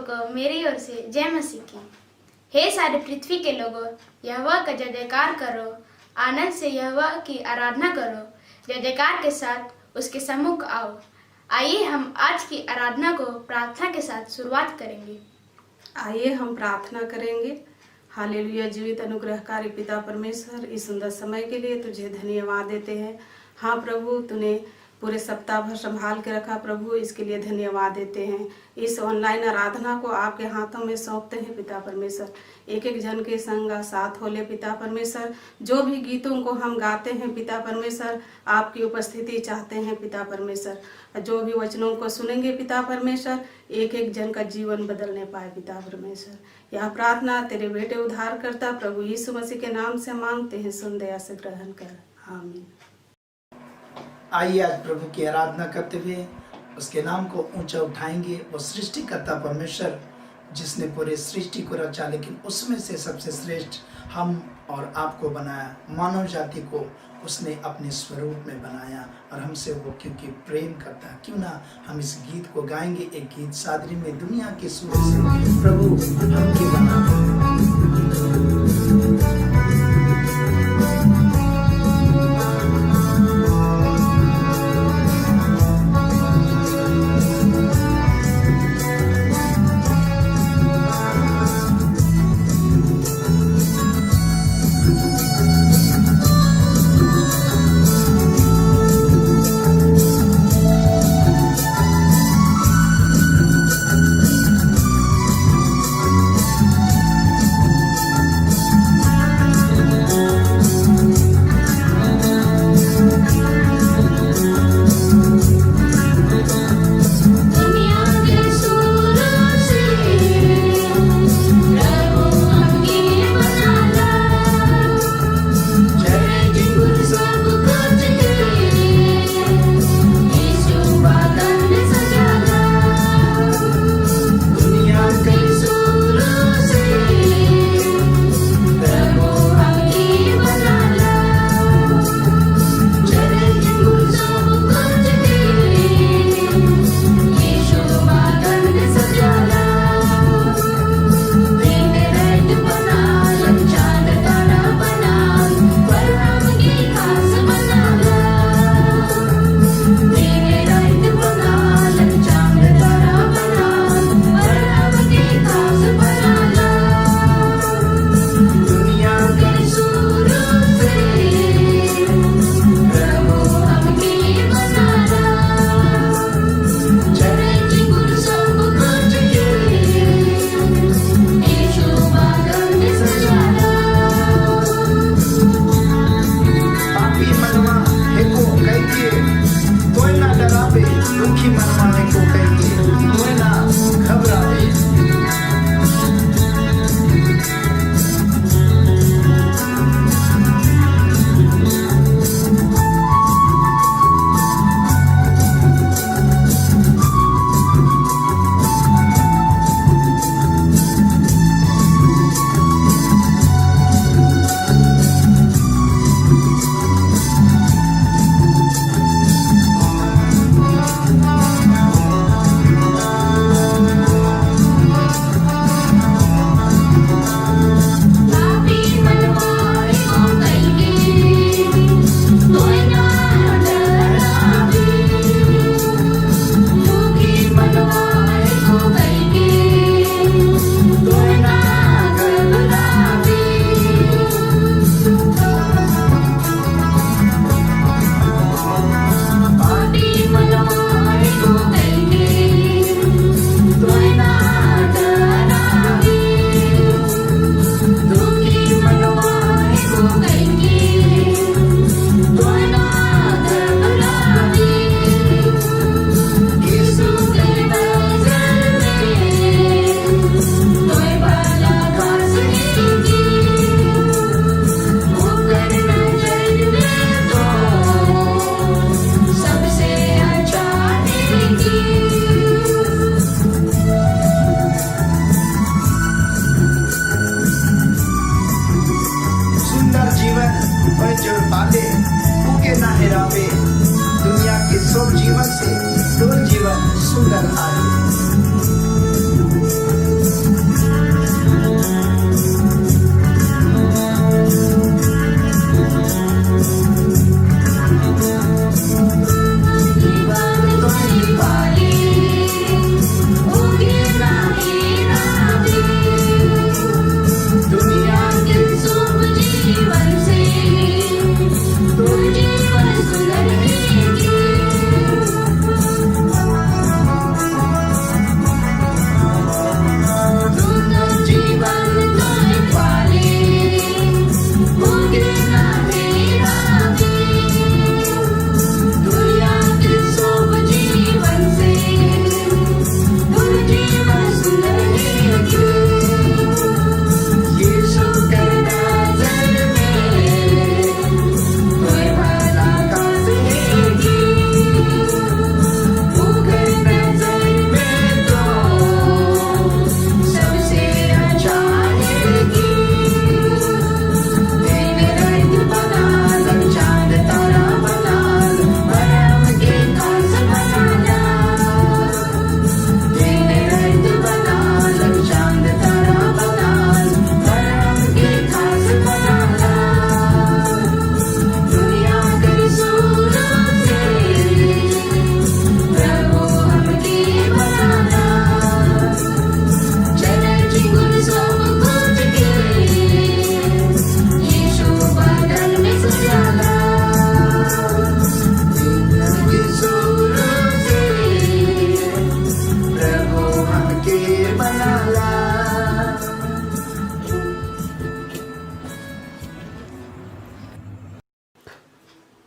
को मेरी ओर से जय मसीह की। हे सारे पृथ्वी के लोगों, यहोवा का जय जयकार करो, आनंद से यहोवा की आराधना करो, जय जयकार के साथ उसके सम्मुख आओ। आइए हम आज की आराधना को प्रार्थना के साथ शुरुआत करेंगे। आइए हम प्रार्थना करेंगे। हालेलुया। जीवित अनुग्रहकारी पिता परमेश्वर, इस सुंदर समय के लिए तुझे धन्यवाद देते हैं। हाँ प्रभु, तूने पूरे सप्ताह भर संभाल के रखा प्रभु, इसके लिए धन्यवाद देते हैं। इस ऑनलाइन आराधना को आपके हाथों में सौंपते हैं पिता परमेश्वर। एक एक जन के संग साथ हो ले पिता परमेश्वर। जो भी गीतों को हम गाते हैं पिता परमेश्वर, आपकी उपस्थिति चाहते हैं पिता परमेश्वर। जो भी वचनों को सुनेंगे पिता परमेश्वर, एक एक जन का जीवन बदलने पाए पिता परमेश्वर। यह प्रार्थना तेरे बेटे उद्धारकर्ता प्रभु यीशु मसीह के नाम से मांगते हैं, सुन दया से ग्रहण कर, आमीन। आइए आज प्रभु की आराधना करते हुए उसके नाम को ऊंचा उठाएंगे। वो सृष्टिकर्ता परमेश्वर जिसने पूरे सृष्टि को रचा, लेकिन उसमें से सबसे श्रेष्ठ हम और आपको बनाया, मानव जाति को उसने अपने स्वरूप में बनाया और हमसे वो क्योंकि प्रेम करता है। क्यों ना हम इस गीत को गाएंगे, एक गीत सादरी में दुनिया के सुर से प्रभु हमके बना।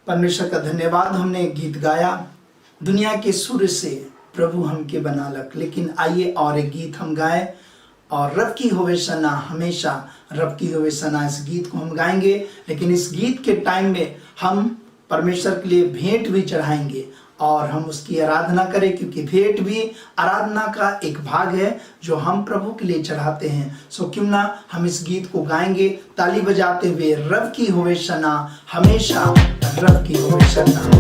परमेश्वर का धन्यवाद। हमने गीत गाया, दुनिया के सूर्य से प्रभु हमके बनालक। लेकिन आइए और एक गीत हम गाएं, और रब की होवे सना, हमेशा रब की होवे सना, इस गीत को हम गाएंगे। लेकिन इस गीत के टाइम में हम परमेश्वर के लिए भेंट भी चढ़ाएंगे और हम उसकी आराधना करें, क्योंकि भेंट भी आराधना का एक भाग है जो हम प्रभु के लिए चढ़ाते हैं। सो क्यों ना हम इस गीत को गाएंगे ताली बजाते हुए, रब की होवे सना, हमेशा रब की होवे सना।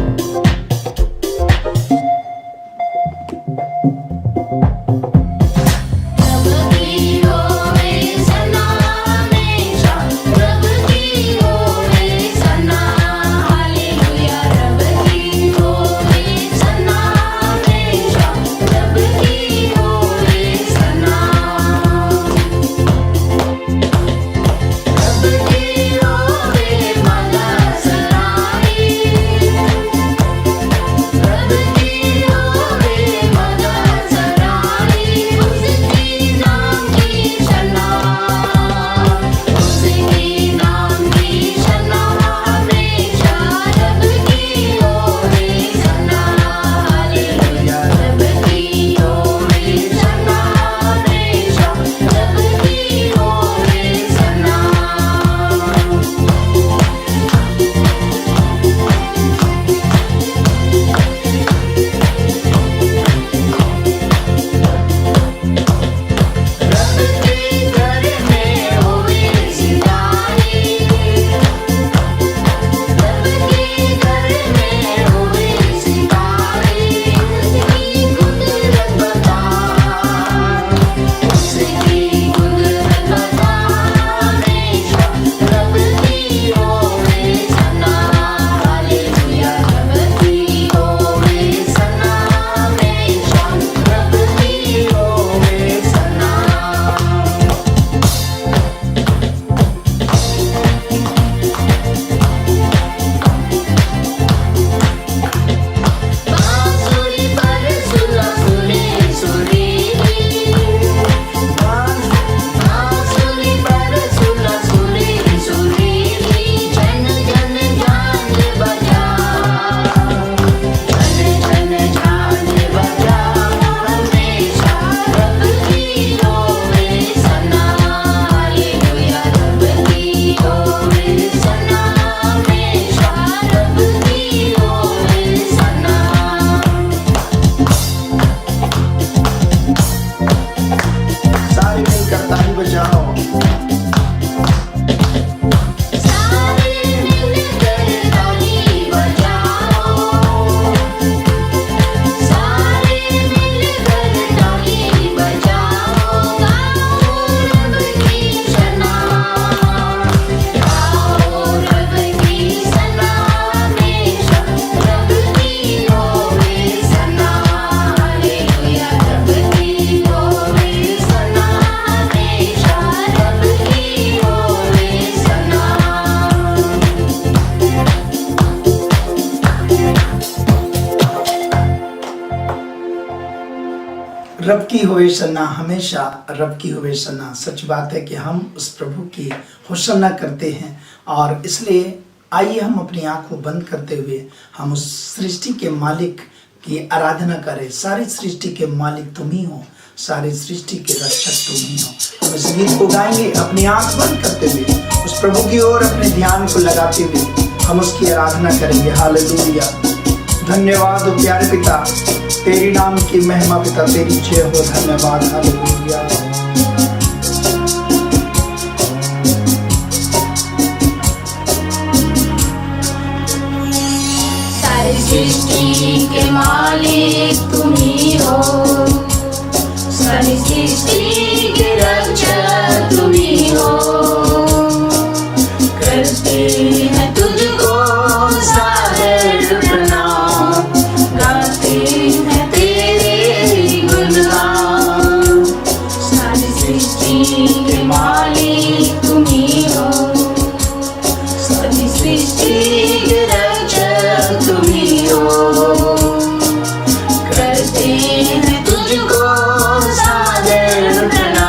रब की होवे सना, हमेशा रब की होवे सना। सच बात है कि हम उस प्रभु की होसन्ना करते हैं, और इसलिए आइए हम अपनी आंखों बंद करते हुए हम उस सृष्टि के मालिक की आराधना करें। सारी सृष्टि के मालिक तुम ही हो, सारी सृष्टि के रक्षक तुम ही हो। हम इस गीत को गाएंगे अपनी आंख बंद करते हुए, उस प्रभु की ओर अपने ध्यान को लगाते हुए हम उसकी आराधना करेंगे। हालेलुया। धन्यवाद ओ प्यारे पिता, तेरी नाम की महिमा पिता, तेरी जय हो। धन्यवाद। हालेलुया। सारी सृष्टि के मालिक तुम ही हो, सारी सृष्टि के रक्षक तुम ही हो। करते हैं तुझको सादर प्रणाम, गाते हैं तेरे गुणगान। सारी सृष्टि के मालिक तुम ही हो, सारी सृष्टि के रक्षक तुम ही हो। करते हैं तुझको सादर प्रणाम।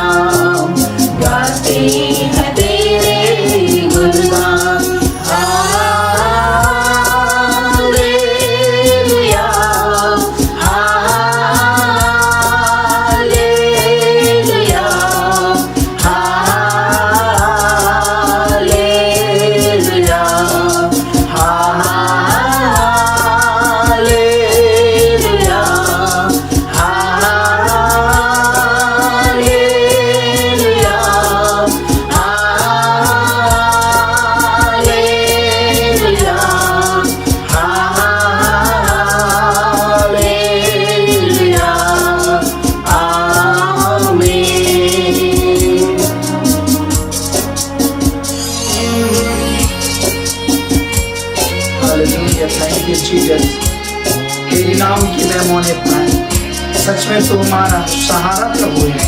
सच में तू हमारा सहारा प्रभु है,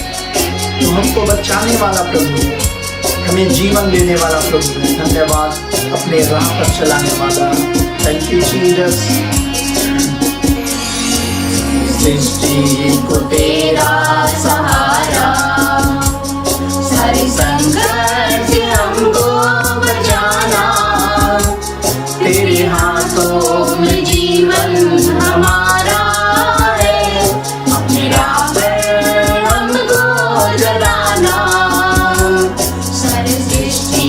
तू हमको बचाने वाला प्रभु है, हमें जीवन देने वाला प्रभु है। धन्यवाद, अपने राह पर चलाने वाला। Thank you Jesus. सृष्टि को तेरा सहारा, सारी संकट से हमको बचाना, तेरे हाथों में जीवन हमारा है, अपने राह पर हमको जलाना। सारी सृष्टि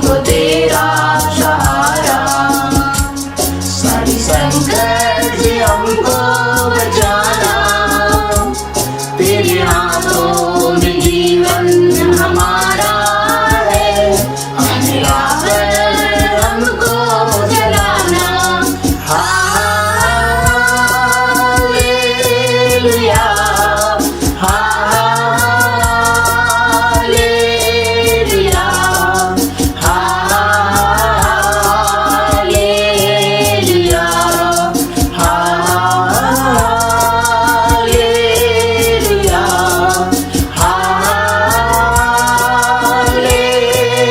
को तेरा सहारा, सारी संकट से हमको बचाना, तेरे हाथों में जीवन हमारा है, अपने राह पर हमको जलाना। Hallelujah, hallelujah, hallelujah, hallelujah, hallelujah,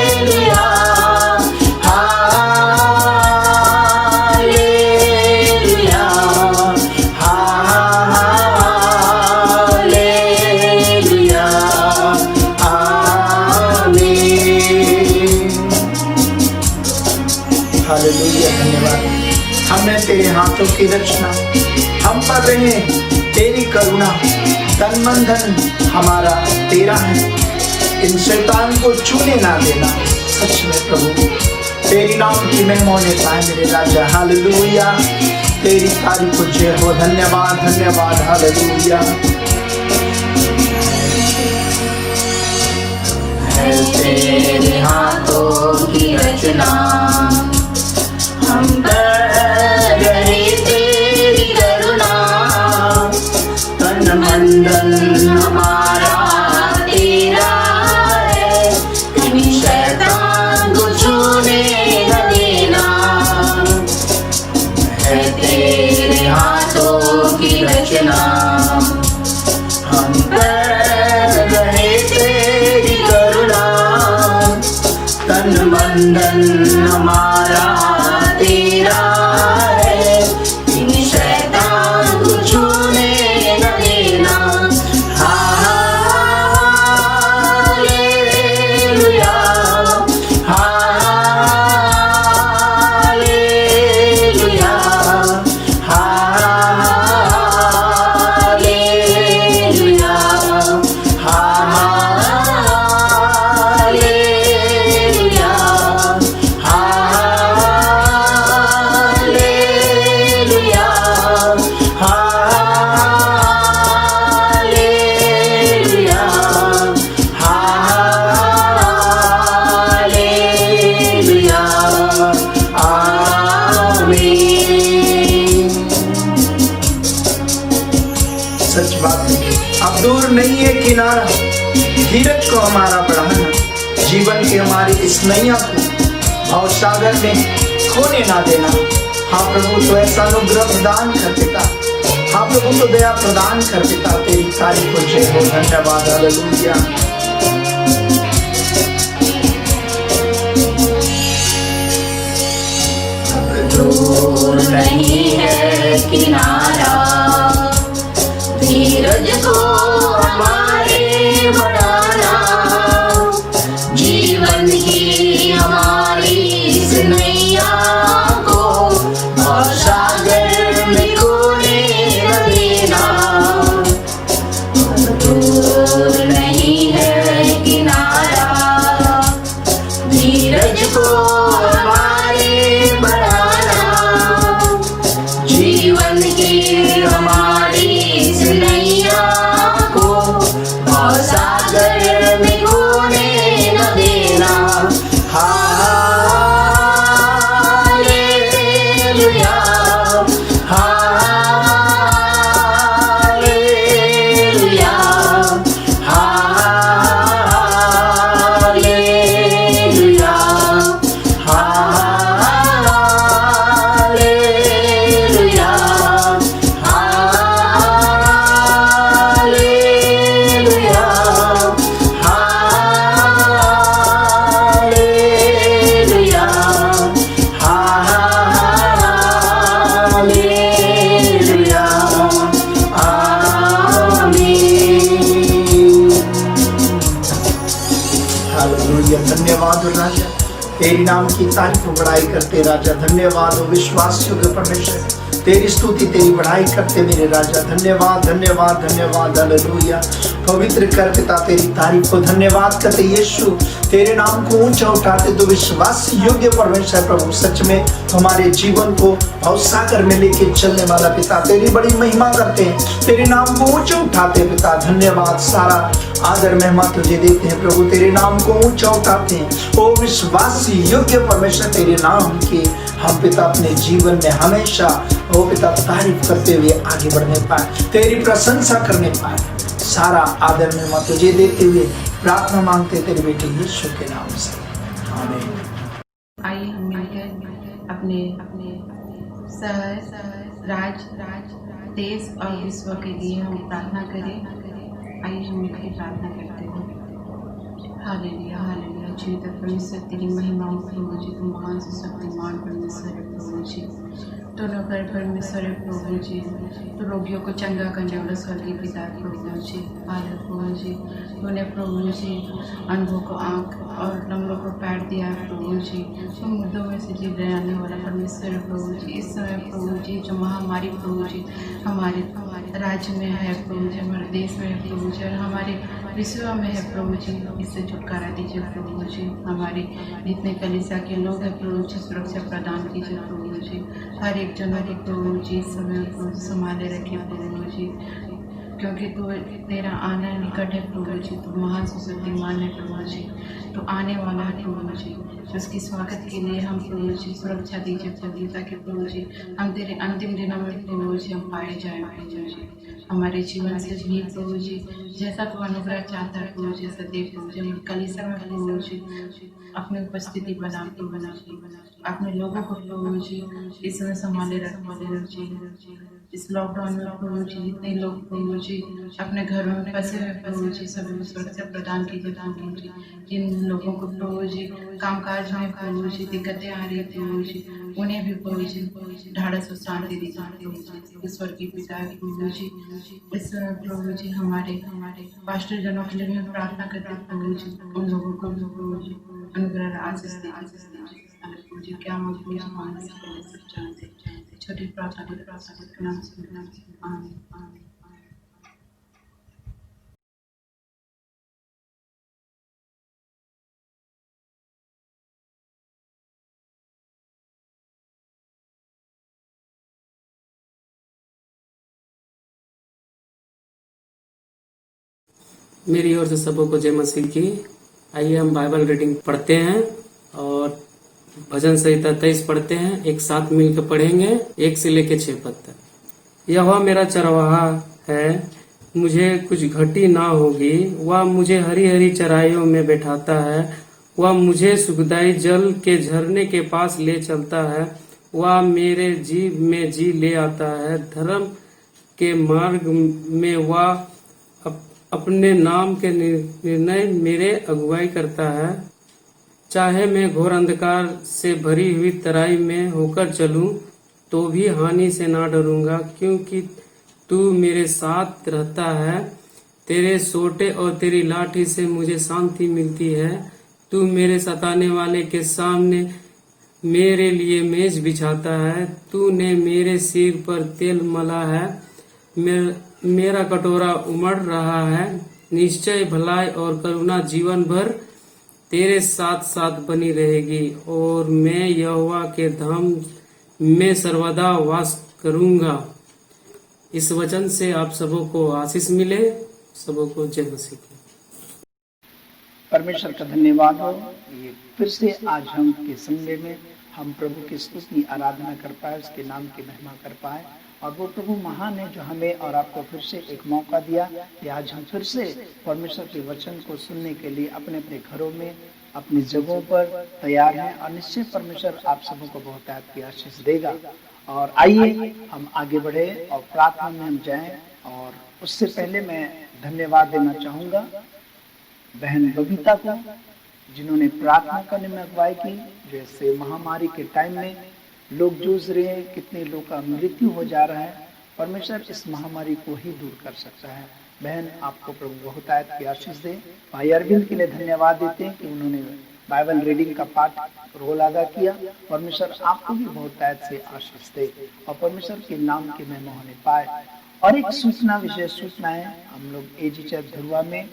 hallelujah, hallelujah, आमीन। हालेलुया, धन्यवाद। हमें तेरे हाथों की रचना, हम पर रहे तेरी करुणा, तन मन धन हमारा तेरा है, इन शैतान को छूने ना देना। सच में प्रभु तेरी नाम की महिमा होने पाए मेरे राजा। हालेलुया, तेरी तारीफ को जय हो। धन्यवाद, धन्यवाद, हालेलुया। है तेरे हाथों की रचना, हम पर रहे तेरी करुणा, तन मन धन हमारा तेरा है, कभी शैतान को छूने न देना। है तेरे हाथों की रचना, हम पर रहे तेरी करुणा, तन मन धन हमारा तेरा है, इन शैतान को छूने न देना। Hallelujah, hallelujah, hallelujah, hallelujah, hallelujah, hallelujah, hallelujah, आमीन। सच बात है, अब दूर नहीं है किनारा, धीरज को हमारा बढ़ाना, जीवन की हमारी इस नैया को भाव सागर में खोने ना देना। हाँ प्रभु, तो ऐसा अनुग्रह प्रदान कर पिता। हाँ प्रभु, तो दया प्रदान कर पिता। तेरी तारीफ को जय हो। धन्यवाद, हालेलुया। अब दूर नहीं है किनारा, धीरज को हमारे बढ़ाना, जीवन की हमारी इस नैया को और सागर में खोने न देना। अब दूर नहीं है किनारा, धीरज को हमारे बढ़ाना, जीवन की हमारी इस नैया को और सागर में खोने न देना। Hallelujah, hallelujah, hallelujah, hallelujah, hallelujah, hallelujah. धन्यवाद हो राजा, तेरी नाम की तारीफ बड़ाई करते राजा। धन्यवाद हो विश्वास योग्य परमेश्वर, तेरी स्तुति तेरी बढ़ाई करते मेरे राजा। धन्यवाद धन्यवाद धन्यवाद हालेलुया। पवित्र कर पिता तेरी तारीफ को, धन्यवाद करते यीशु, तेरे नाम को ऊंचा उठाते तो विश्वास योग्य परमेश्वर प्रभु। सच में हमारे जीवन को भवसागर में लेके चलने वाला पिता, तेरी बड़ी महिमा करते हैं, तेरे नाम को ऊंचा उठाते हैं पिता। धन्यवाद, सारा आदर महिमा तुझे देते हैं प्रभु, तेरे नाम को ऊंचा उठाते हैं। ओ विश्वासी योग्य परमेश्वर, तेरे नाम के हम पिता अपने जीवन में हमेशा ओ पिता तारीफ करते हुए आगे बढ़ने पाए, तेरी प्रशंसा करने पाए। सारा आदर महिमा तुझे देते हुए प्रार्थना मांगते तेरे बेटे यीशु के नाम से, आमीन। आइए हम मिलकर अपने शहर, राज्य, देश और विश्व के लिए हम प्रार्थना करें। आइए हम मिलकर प्रार्थना करते हैं। Hallelujah hallelujah. जीवित परमेश्वर तेरी महिमा प्रभु जी, तुम महान से शक्तिमान परमेश्वर है प्रभु जी, दोनों घर परमेश्वर है प्रभु जी, तो रोगियों को चंगा करने वाला स्वर्गीय पिता प्रभु जी। हालेलुया प्रभु जी, तूने प्रभु जी अंधों को आँख और लंगड़ों को पैर दिया है प्रभु जी, तुम मुर्दों में से जी रहने वाला परमेश्वर है प्रभु जी। इस समय प्रभु जी जो महामारी प्रभु जी हमारे राज्य में है प्रभु जी, हमारे देश में है प्रभु जी, और हमारे विश्व में है प्रभु जी, इससे छुटकारा दीजिए प्रभु जी। हमारे जितने कलीसिया के लोग हैं प्रभु जी, सुरक्षा प्रदान कीजिए प्रभु जी। हर एक जनों को प्रभु जी इस समय संभाले रखिए प्रभु जी, क्योंकि तू तेरा आना निकट है प्रभु जी, तू महान शक्तिमान है प्रभु जी, तो आने वाला है प्रभु जी। उसकी स्वागत के लिए हम प्रभु जी सुरक्षा दीजिए प्रभु, ताकि प्रभु जी हम तेरे अंतिम दिनों में प्रभु जी हम पाए जाए प्रभु जी। हमारे जीवन से भी प्रभु जी जैसा तू अनुग्रह चाहता है प्रभु जी, सदैव प्रभु जी हम कलीसिया में प्रभु जी अपनी उपस्थिति बना अपने लोगों को प्रभु जी इस समय संभाले रखिए। इस लॉकडाउन में प्रभु जी जितने लोग प्रभु जी अपने घरों में फंसे हुए प्रभु जी सभी सुरक्षा प्रदान कीजिए प्रभु जी। जिन लोगों को प्रभु जी कामकाज में प्रभु जी दिक्कतें आ रही प्रभु जी, उन्हें भी प्रभु जी ढाढ़स और शांति दीजिए ईश्वर की पिता प्रभु जी। इस समय प्रभु जी हमारे पास्टर जनों के लिए भी प्रार्थना करते हैं प्रभु जी, उन लोगों को प्रभु जी अनुग्रह आशीष दीजिए प्रभु जी। क्या हम प्रभु जी मांगने से पहले सब जानते हैं, छोटी प्रार्थना के नाम से आमीन आमीन। मेरी ओर से सबों को जय मसीह की। आइए हम बाइबल रीडिंग पढ़ते हैं और भजन संहिता 23 पढ़ते हैं, एक साथ मिलकर पढ़ेंगे 1 से लेकर 6 पद तक। यहोवा मेरा चरवाहा है, मुझे कुछ घटी ना होगी। वह मुझे हरी हरी चराइयों में बैठाता है, वह मुझे सुखदायी जल के झरने के पास ले चलता है। वह मेरे जीव में जी ले आता है, धर्म के मार्ग में वह अपने नाम के निर्णय मेरे अगुवाई करता है। चाहे मैं घोर अंधकार से भरी हुई तराई में होकर चलूं, तो भी हानि से ना डरूंगा, क्योंकि तू मेरे साथ रहता है। तेरे सोटे और तेरी लाठी से मुझे शांति मिलती है। तू मेरे सताने वाले के सामने मेरे लिए मेज बिछाता है। तूने मेरे सिर पर तेल मला है, मेरा कटोरा उमड़ रहा है। निश्चय भलाई और करुणा जीवन भर तेरे साथ साथ बनी रहेगी, और मैं यहोवा के धाम में सर्वदा वास करूंगा। इस वचन से आप सबों को आशीष मिले। सबों को जय मसीह की। परमेश्वर का धन्यवाद हो, ये फिर से आज हम के संडे में हम प्रभु की स्तुति आराधना कर पाए, उसके नाम की महिमा कर पाए। और वो प्रभु महान है जो हमें और आपको फिर से एक मौका दिया कि आज हम फिर से परमेश्वर के वचन को सुनने के लिए अपने अपने घरों में अपनी जगहों पर तैयार हैं। और निश्चय परमेश्वर आप सबों को बहुत आपकी आशीष देगा। और आइए हम आगे बढ़े और प्रार्थना में हम जाएं। और उससे पहले मैं धन्यवाद देना चाहूँगा बहन बबीता को, जिन्होंने प्रार्थना करने में अगुवाई की। जैसे महामारी के टाइम में लोग जूझ रहे हैं, कितने लोग का मृत्यु हो जा रहा है। परमेश्वर इस महामारी को ही दूर कर सकता है। बहन आपको प्रभु बहुत आयत की आशीष दे। भाई अरविंद के लिए धन्यवाद देते हैं कि उन्होंने बाइबल रीडिंग का पाठ रोल अदा किया। परमेश्वर आपको भी बहुत आयत से आशीष दे और परमेश्वर के नाम की महिमा होने पाए। और एक सूचना, विशेष सूचना है, हम लोग एजी चर्च धुरवा में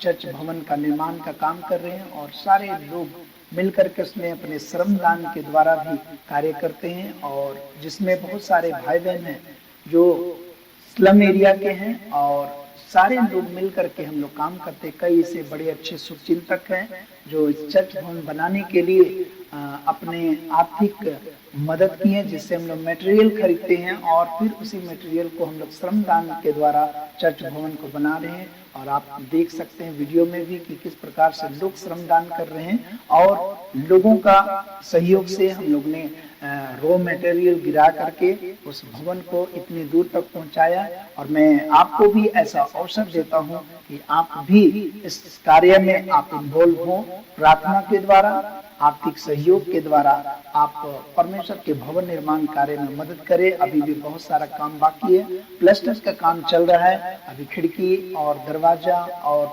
चर्च भवन का निर्माण का काम कर रहे हैं और सारे लोग मिलकर के उसमें अपने श्रमदान के द्वारा भी कार्य करते हैं और जिसमें बहुत सारे भाई बहन हैं जो स्लम एरिया के हैं और सारे लोग मिलकर के हम लोग काम करते। कई ऐसे बड़े अच्छे शुभचिंतक हैं जो इस चर्च भवन बनाने के लिए अपने आर्थिक मदद की है, जिससे हम लोग मटेरियल खरीदते हैं और फिर उसी मटेरियल को हम लोग श्रमदान के द्वारा चर्च भवन को बना रहे हैं। और आप देख सकते हैं वीडियो में भी कि किस प्रकार से लोग श्रमदान कर रहे हैं और लोगों का सहयोग से हम लोग ने रॉ मटेरियल गिरा करके उस भवन को इतनी दूर तक पहुंचाया। और मैं आपको भी ऐसा अवसर देता हूं कि आप भी इस कार्य में आप इन्वॉल्व हो, प्रार्थना के द्वारा, आर्थिक सहयोग के द्वारा आप परमेश्वर के भवन निर्माण कार्य में मदद करें। अभी भी बहुत सारा काम बाकी है, प्लास्टर का काम चल रहा है, अभी खिड़की और दरवाजा और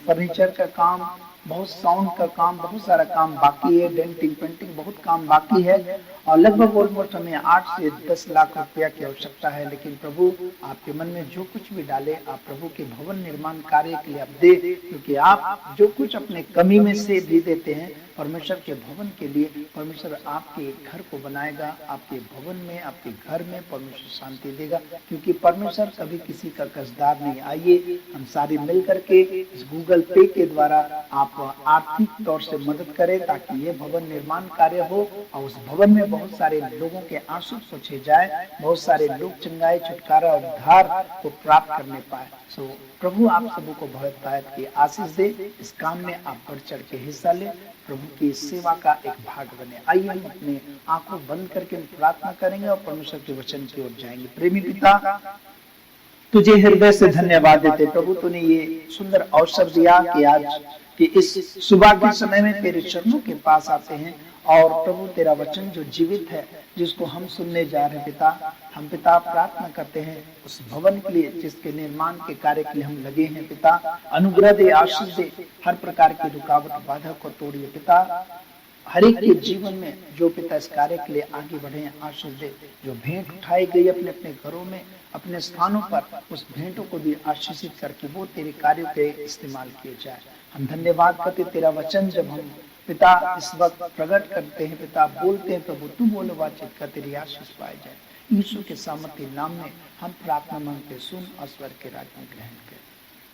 फर्नीचर का काम, बहुत साउंड का काम, बहुत सारा काम बाकी है, डेंटिंग पेंटिंग बहुत काम बाकी है और लगभग ऑलमोस्ट हमें 8 से 10 लाख रुपया की आवश्यकता है। लेकिन प्रभु आपके मन में जो कुछ भी डाले आप प्रभु के भवन निर्माण कार्य के लिए आप दे, क्योंकि आप जो कुछ अपने कमी में से भी देते हैं परमेश्वर के भवन के लिए, परमेश्वर आपके घर को बनाएगा, आपके भवन में, आपके घर में परमेश्वर शांति देगा, क्योंकि परमेश्वर कभी किसी का कर्जदार नहीं। आइए हम सारे मिल करके इस गूगल पे के द्वारा आप आर्थिक तौर से मदद करें ताकि ये भवन निर्माण कार्य हो और उस भवन में बहुत सारे लोगों के आंसू पोंछे जाए, बहुत सारे लोग चंगाई, छुटकारा और उद्धार को प्राप्त करने पाए। सो प्रभु आप सबों को बहुत आयत की आशीष दे। इस काम में आप बढ़ चढ़ के हिस्सा ले, प्रभु की सेवा का एक भाग बने। आइए हम अपने आंखों बंद करके प्रार्थना करेंगे और परमेश्वर के वचन की ओर जाएंगे। प्रेमी पिता, तुझे हृदय से धन्यवाद देते प्रभु, तूने ये सुंदर अवसर दिया कि आज कि इस सुबह के समय में तेरे चरणों के पास आते हैं और प्रभु तेरा वचन जो जीवित है जिसको हम सुनने जा रहे हैं पिता, हम पिता प्रार्थना करते हैं उस भवन के लिए जिसके निर्माण के कार्य के लिए हम लगे हैं पिता, अनुग्रह दे, आशीष दे, हर प्रकार की रुकावट बाधा को तोड़िए पिता, हर एक के जीवन में जो पिता इस कार्य के लिए आगे बढ़े आशीष दे। जो भेंट उठाई गई अपने अपने घरों में, अपने स्थानों पर, उस भेंटों को भी आशीषित करके वो तेरे कार्यों के इस्तेमाल किए जाए। हम धन्यवाद करते तेरा वचन जब हम पिता इस वक्त प्रकट करते हैं पिता, बोलते हैं प्रभु तू बोलो बातचीत कर तेरी आशीष पाई जाए। यीशु के सामर्थ्य नाम में हम प्रार्थना मांगते, सुन और स्वर्ग के राज्य में ग्रहण कर,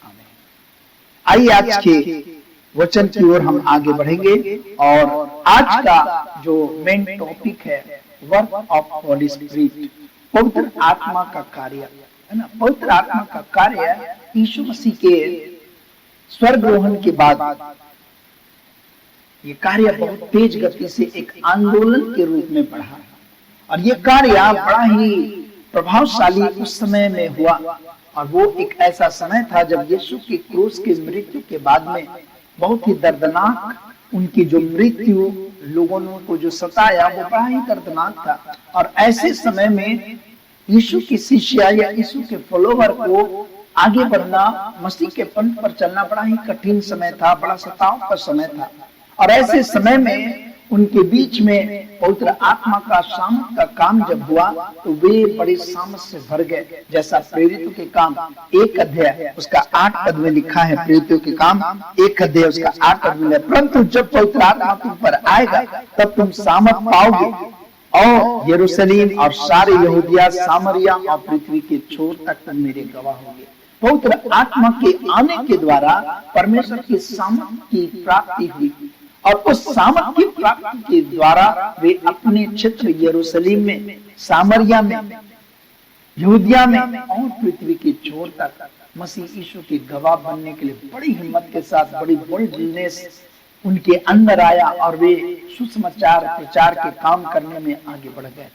आमीन। आइए आज के वचन की ओर हम आगे बढ़ेंगे और आज का जो मेन टॉपिक है वर्क ऑफ होली स्पिरिट, पवित्र आत्मा का कार्य है ना। पवित्र आत्मा का कार्य यीशु मसीह के स्वर्गरोहण के बाद ये कार्य बहुत तेज गति से एक आंदोलन के रूप में बढ़ा और ये कार्य बड़ा ही प्रभावशाली उस समय में हुआ। और वो एक ऐसा समय था जब यीशु की क्रूस की मृत्यु के बाद में बहुत ही दर्दनाक उनकी जो मृत्यु लोगों को जो सताया वो बड़ा ही दर्दनाक था। और ऐसे समय में यीशु की शिष्या या यीशु के फॉलोवर को आगे बढ़ना, मसीह के पंथ पर चलना बड़ा ही कठिन समय था, बड़ा सताव का समय था। और ऐसे समय में उनके बीच में पवित्र आत्मा का सामर्थ का काम जब हुआ तो वे बड़े सामर्थ से भर गए। जैसा प्रेरितों के काम 1 अध्याय उसका 8 पद में लिखा है, प्रेरितों के काम 1 अध्याय उसका 8 पद में, परंतु जब पवित्र आत्मा तुम पर आएगा तब तुम सामर्थ पाओगे और यरूशलेम और सारे यहूदिया, सामरिया और पृथ्वी के छोर तक तुम मेरे गवाह होगे। पवित्र आत्मा के आने के द्वारा परमेश्वर की सामर्थ की प्राप्ति हुई और उस सामर्थ की प्राप्ति के द्वारा वे अपने क्षेत्र यरूशलेम में, सामरिया में, यहूदिया में और पृथ्वी के छोर तक मसीह यीशु के गवाह बनने के लिए बड़ी हिम्मत के साथ, बड़ी बोल्डनेस उनके अंदर आया और वे सुसमाचार प्रचार के काम करने में आगे बढ़ गए।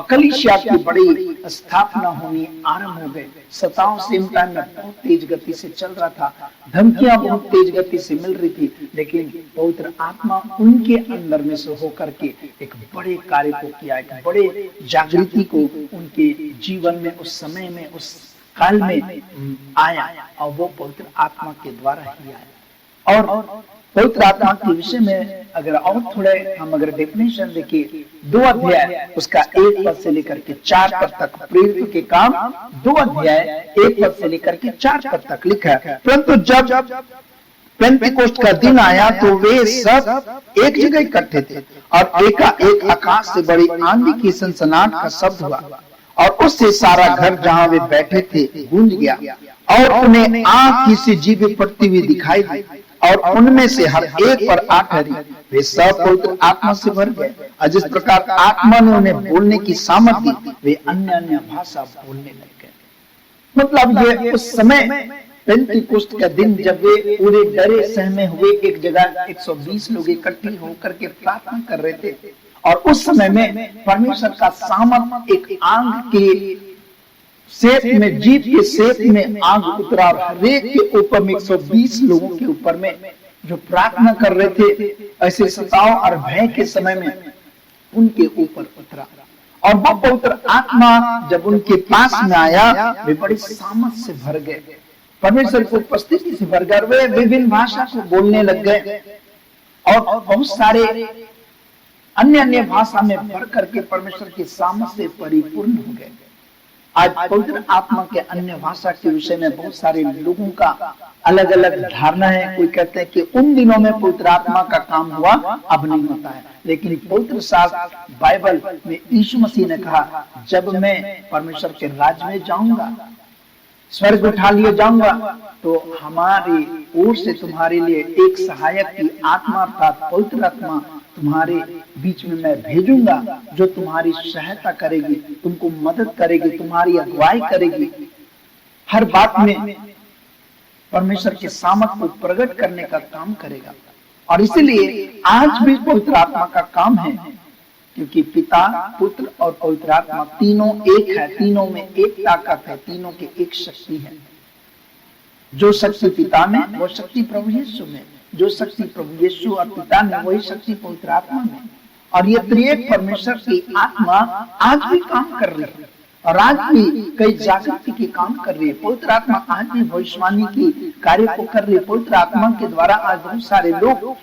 कलीसिया की बड़ी स्थापना होनी आरंभ हो गई। सताओं सेम टाइम में बहुत तेज गति से चल रहा था, धमकियां बहुत तेज गति से मिल रही थी, लेकिन पवित्र आत्मा उनके अंदर में से होकर के एक बड़े कार्य को किया, एक बड़े जागृति को उनके जीवन में, उस समय में, उस काल में आया और वो पवित्र आत्मा के द्वारा ही आया। और पवित्र आत्मा के विषय में अगर और थोड़े हम अगर डेफिनेशन देखिए, 2 अध्याय उसका 1 पद से लेकर के 4 पद तक, प्रेरित के काम 2 अध्याय 1 पद से लेकर के 4 पद तक लिखा है। परंतु जब पेंटिकोस्ट का दिन आया तो वे सब एक जगह इकट्ठे थे और एकाएक आकाश से बड़ी आंधी की सनसनाहट का शब्द हुआ और उससे सारा घर जहां वे बैठे थे गूंज गया और उन्हें आग की सी जीभें पड़ती हुई दिखाई दी और उनमें से हर एक पर आ ठहरी। वे सब पवित्र आत्मा से भर गए और जिस प्रकार आत्मा ने उन्हें बोलने की सामर्थ्य दी वे अन्य अन्य भाषा बोलने लग गए। मतलब ये उस समय पेंटिकोस्ट का दिन जब वे पूरे डरे सहमे हुए एक जगह 120 लोग इकट्ठे होकर के प्रार्थना कर रहे थे और उस समय में परमेश्वर का सामर्थ एक आग के शेप में, जीभ के शेप में आग उतरा और हरेक के ऊपर में 120 लोगों के ऊपर में जो प्रार्थना कर रहे थे ऐसे सताव और भय के समय में उनके ऊपर उतरा और वो पवित्र आत्मा जब उनके पास में आया वे बड़ी सामर्थ से भर गए, परमेश्वर की उपस्थिति से भर गए, वे विभिन्न भाषा को बोलने लग गए और बहुत सारे अन्य अन्य भाषा में भर करके परमेश्वर की सामर्थ से परिपूर्ण हो गए। आज पवित्र आत्मा के अन्य भाषा के विषय में बहुत सारे लोगों का अलग अलग धारणा है। कोई कहते हैं कि उन दिनों में पवित्र आत्मा का काम हुआ, अब नहीं होता है, लेकिन पवित्र शास्त्र बाइबल में यीशु मसीह ने कहा जब मैं परमेश्वर के राज्य में जाऊंगा, स्वर्ग उठा लिए जाऊंगा तो हमारी ओर से तुम्हारे लिए एक सहायक की आत्मा अर्थात पवित्र आत्मा तुम्हारे बीच में मैं भेजूंगा जो तुम्हारी सहायता करेगी, तुमको मदद करेगी, तुम्हारी अगुवाई करेगी, हर बात में परमेश्वर के सामर्थ को प्रकट करने का काम करेगा। और इसीलिए आज भी पवित्र आत्मा का काम है क्योंकि पिता, पुत्र और पवित्र आत्मा तीनों एक है, तीनों में एक ताकत है, तीनों की एक शक्ति है। जो शक्ति पिता में वो शक्ति प्रभु यीशु में, जो शक्ति प्रभु यीशु और पिता में वही शक्ति पवित्र आत्मा में। और ये त्रिएक परमेश्वर की आत्मा आज भी काम कर रही है और आज भी कई जागृति के काम कर रही है। पवित्र आत्मा आज भी भविष्यवाणी की कार्य को कर रही है। पवित्र आत्मा के द्वारा आज बहुत सारे लोग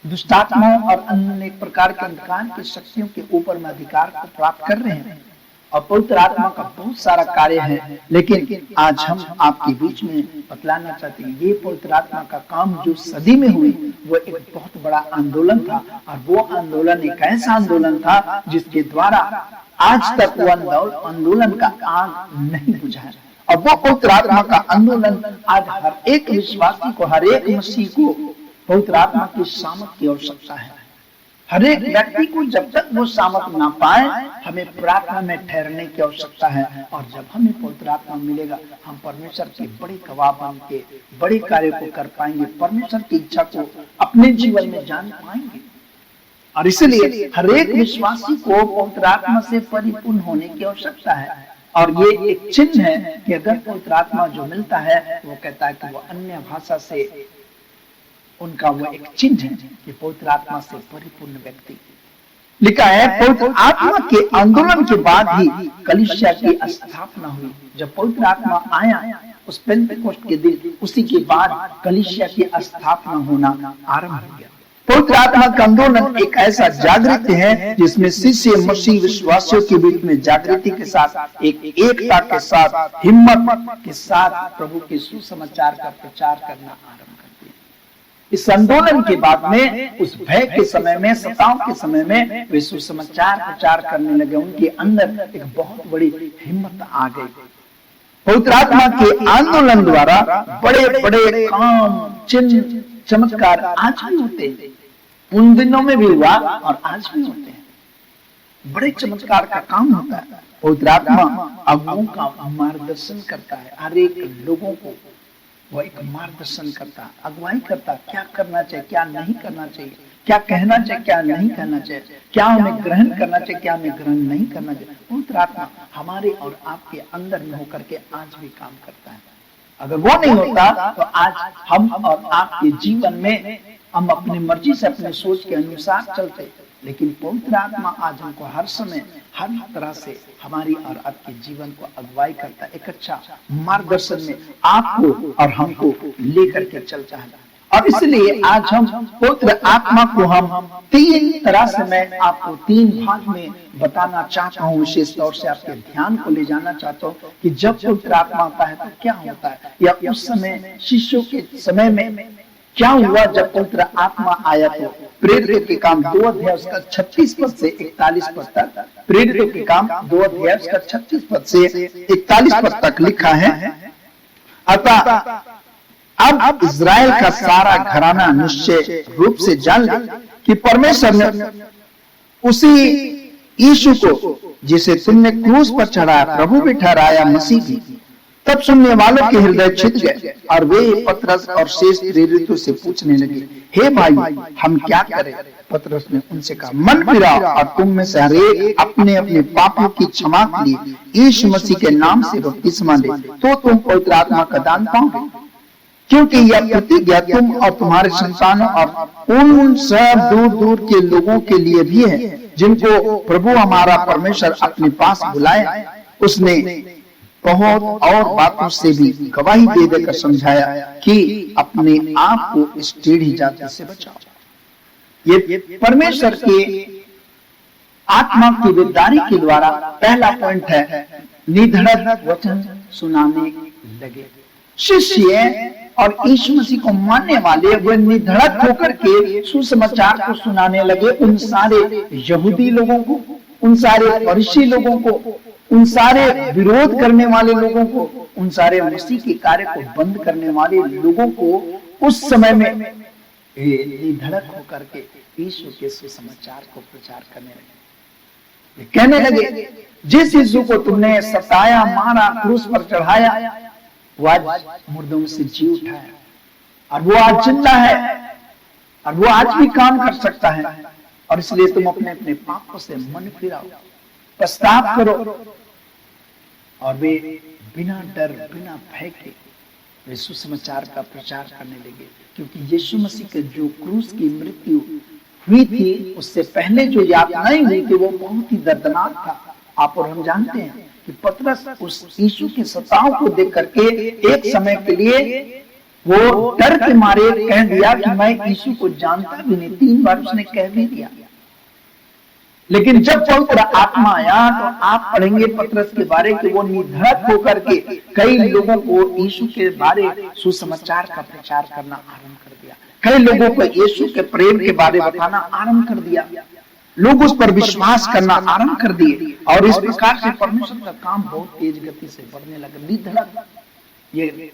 दुष्टात्माओं और अन्य प्रकार के अंधकार की शक्तियों के ऊपर में अधिकार को प्राप्त कर रहे हैं और पवित्र आत्मा का बहुत सारा कार्य है। लेकिन आज हम आपके बीच में बतलाना चाहते हैं ये पवित्र आत्मा का काम जो सदी में हुई वो एक बहुत बड़ा आंदोलन था और वो आंदोलन एक ऐसा आंदोलन था जिसके द्वारा आज तक वो आंदोलन का आग नहीं बुझा है। और वो पवित्र आत्मा का आंदोलन आज हर एक विश्वासी को, हर एक मसीह को पवित्र आत्मा की सामर्थ की आवश्यकता है। हर एक व्यक्ति को जब तक वो सामर्थ ना पाए हमें प्रार्थना में ठहरने की आवश्यकता है और जब हमें पवित्र आत्मा मिलेगा हम परमेश्वर के बड़े गवाह बन के बड़े कार्य को कर पाएंगे, परमेश्वर की इच्छा को अपने जीवन में जान पाएंगे। और इसलिए हर एक विश्वासी को पवित्र आत्मा से परिपूर्ण होने की आवश्यकता है। और ये एक चिन्ह है कि अगर पवित्र आत्मा जो मिलता है वो कहता है कि वो अन्य भाषा से उनका वो एक चिन्ह है कि पवित्र आत्मा से परिपूर्ण व्यक्ति। लिखा है पवित्र आत्मा के आंदोलन के बाद ही कलीसिया की स्थापना हुई। जब पवित्र आत्मा आया उस पेंटेकोस्ट के दिन, उसी के बाद कलीसिया की स्थापना होना आरंभ हो गया। पवित्र आत्मा का आंदोलन एक ऐसा जागृति है जिसमें शिष्य मसीह विश्वासियों के बीच में जागृति के साथ एकता के साथ हिम्मत के साथ प्रभु के सुसमाचार का प्रचार करना आरंभ करते हैं। इस आंदोलन के बाद में उस भय के समय में, सताव के समय में वे सुसमाचार प्रचार करने लगे। उनके अंदर एक बहुत बड़ी हिम्मत आ गई। पवित्र आत्मा के आंदोलन द्वारा बड़े बड़े काम, चिन्ह, चमत्कार आज भी होते हैं। उन दिनों में भी हुआ और आज भी होते हैं। बड़े चमत्कार का काम होता है। पवित्र आत्मा अगुओं का मार्गदर्शन करता है। हर एक लोगों को वो एक मार्गदर्शन करता, अगुवाई करता, क्या करना चाहिए, क्या नहीं करना चाहिए, क्या कहना चाहिए, क्या नहीं कहना चाहिए, क्या हमें ग्रहण करना चाहिए, क्या हमें ग्रहण नहीं करना चाहिए। पवित्र आत्मा हमारे और आपके अंदर में होकर के आज भी काम करता है। अगर वो नहीं होता तो आज हम और आपके जीवन में हम अपनी मर्जी से, अपने सोच के अनुसार चलते, लेकिन पवित्र आत्मा आज हमको हर समय हर तरह से हमारी और आपके जीवन को अगुवाई करता है, एक अच्छा मार्गदर्शन में आपको और हमको लेकर के चलता है। और इसलिए आज हम पवित्र आत्मा को हम तीन तरह से, मैं आपको तीन भाग में बताना चाहता हूँ, विशेष तौर से आपके ध्यान को ले जाना चाहता हूँ कि जब पवित्र आत्मा आता है तो क्या होता है, या उस समय शिष्यों के समय में क्या हुआ जब पवित्र आत्मा आया। तो प्रेरितों के काम 2 अध्याय उसका 36 पद से 41 पद तक, प्रेरितों के काम 2 अध्याय उसका 36 पद से 41 पद तक लिखा है। अतः अब इज़राइल का सारा घराना निश्चय रूप से जान ले कि परमेश्वर ने उसी यीशु को, जिसे तुमने क्रूस पर चढ़ाया, प्रभु भी ठहराया, मसीह भी। तब सुनने वालों के हृदय छिद गए और वे पतरस और शेष प्रेरितों से पूछने लगे, हे भाई, हम क्या करें? पतरस ने उनसे कहा, मन फिराओ और तुम में से हरेक अपने अपने पापों की क्षमा के लिए यीशु मसीह के नाम से बपतिस्मा ले, तो तुम पवित्र आत्मा का दान पाओगे। क्योंकि यह प्रतिज्ञा तुम और तुम्हारे संतानों और उन सब दूर दूर के लोगों के लिए भी है जिनको प्रभु हमारा परमेश्वर अपने पास बुलाए। उसने बहुत और बातों से भी गवाही दे देकर समझाया कि अपने आप को इस टेढ़ी जाति से बचाओ। ये परमेश्वर के आत्मा की विदारी के द्वारा पहला पॉइंट है, निधड़क वचन सुनाने लगे। शिष्य और यीशु मसीह को मानने वाले वे निधड़क होकर के सुसमाचार को सुनाने लगे उन सारे यहूदी लोगों को, उन सारे फरीसी लोगों को, उन सारे विरोध करने वाले लोगों को, उन सारे मसीह के कार्य को बंद करने वाले लोगों को उस समय में निधड़क होकर के यीशु के सुसमाचार को प्रचार करने लगे। कहने लगे, जिस यीशु को तुमने सताया, मारा, क्रूस पर चढ़ाया, वो आज मुर्दों में से जी उठा है और वो आज जिंदा है और वो आज भी काम कर सकता है। और इसलिए तुम अपने अपने पापों से मन फिराओ, पश्चाताप करो। और वे बिना डर, बिना भय के वे सुसमाचार का प्रचार करने लगे, क्योंकि यीशु मसीह के जो क्रूस की मृत्यु हुई थी, उससे पहले जो यातनाएं हुई थी वो बहुत ही दर्दनाक था। आप और हम जानते हैं कि पतरस उस यीशु के सताव को देख करके एक समय के लिए वो डर के मारे कह दिया कि मैं यीशु को जानता भी नहीं। 3 बार उसने कह भी दिया। लेकिन जब पवित्र आत्मा आया तो आप पढ़ेंगे पतरस के बारे कि वो निधड़क होकर के कई लोगों को यीशु के बारे सुसमाचार का प्रचार करना आरंभ कर दिया। कई लोगों को यीशु के प्रेम के बारे बताना आरंभ कर दिया। लोग उस पर विश्वास करना आरंभ कर दिए और इस प्रकार से परमेश्वर का काम बहुत तेज गति से बढ़ने लगा। निधड़क, ये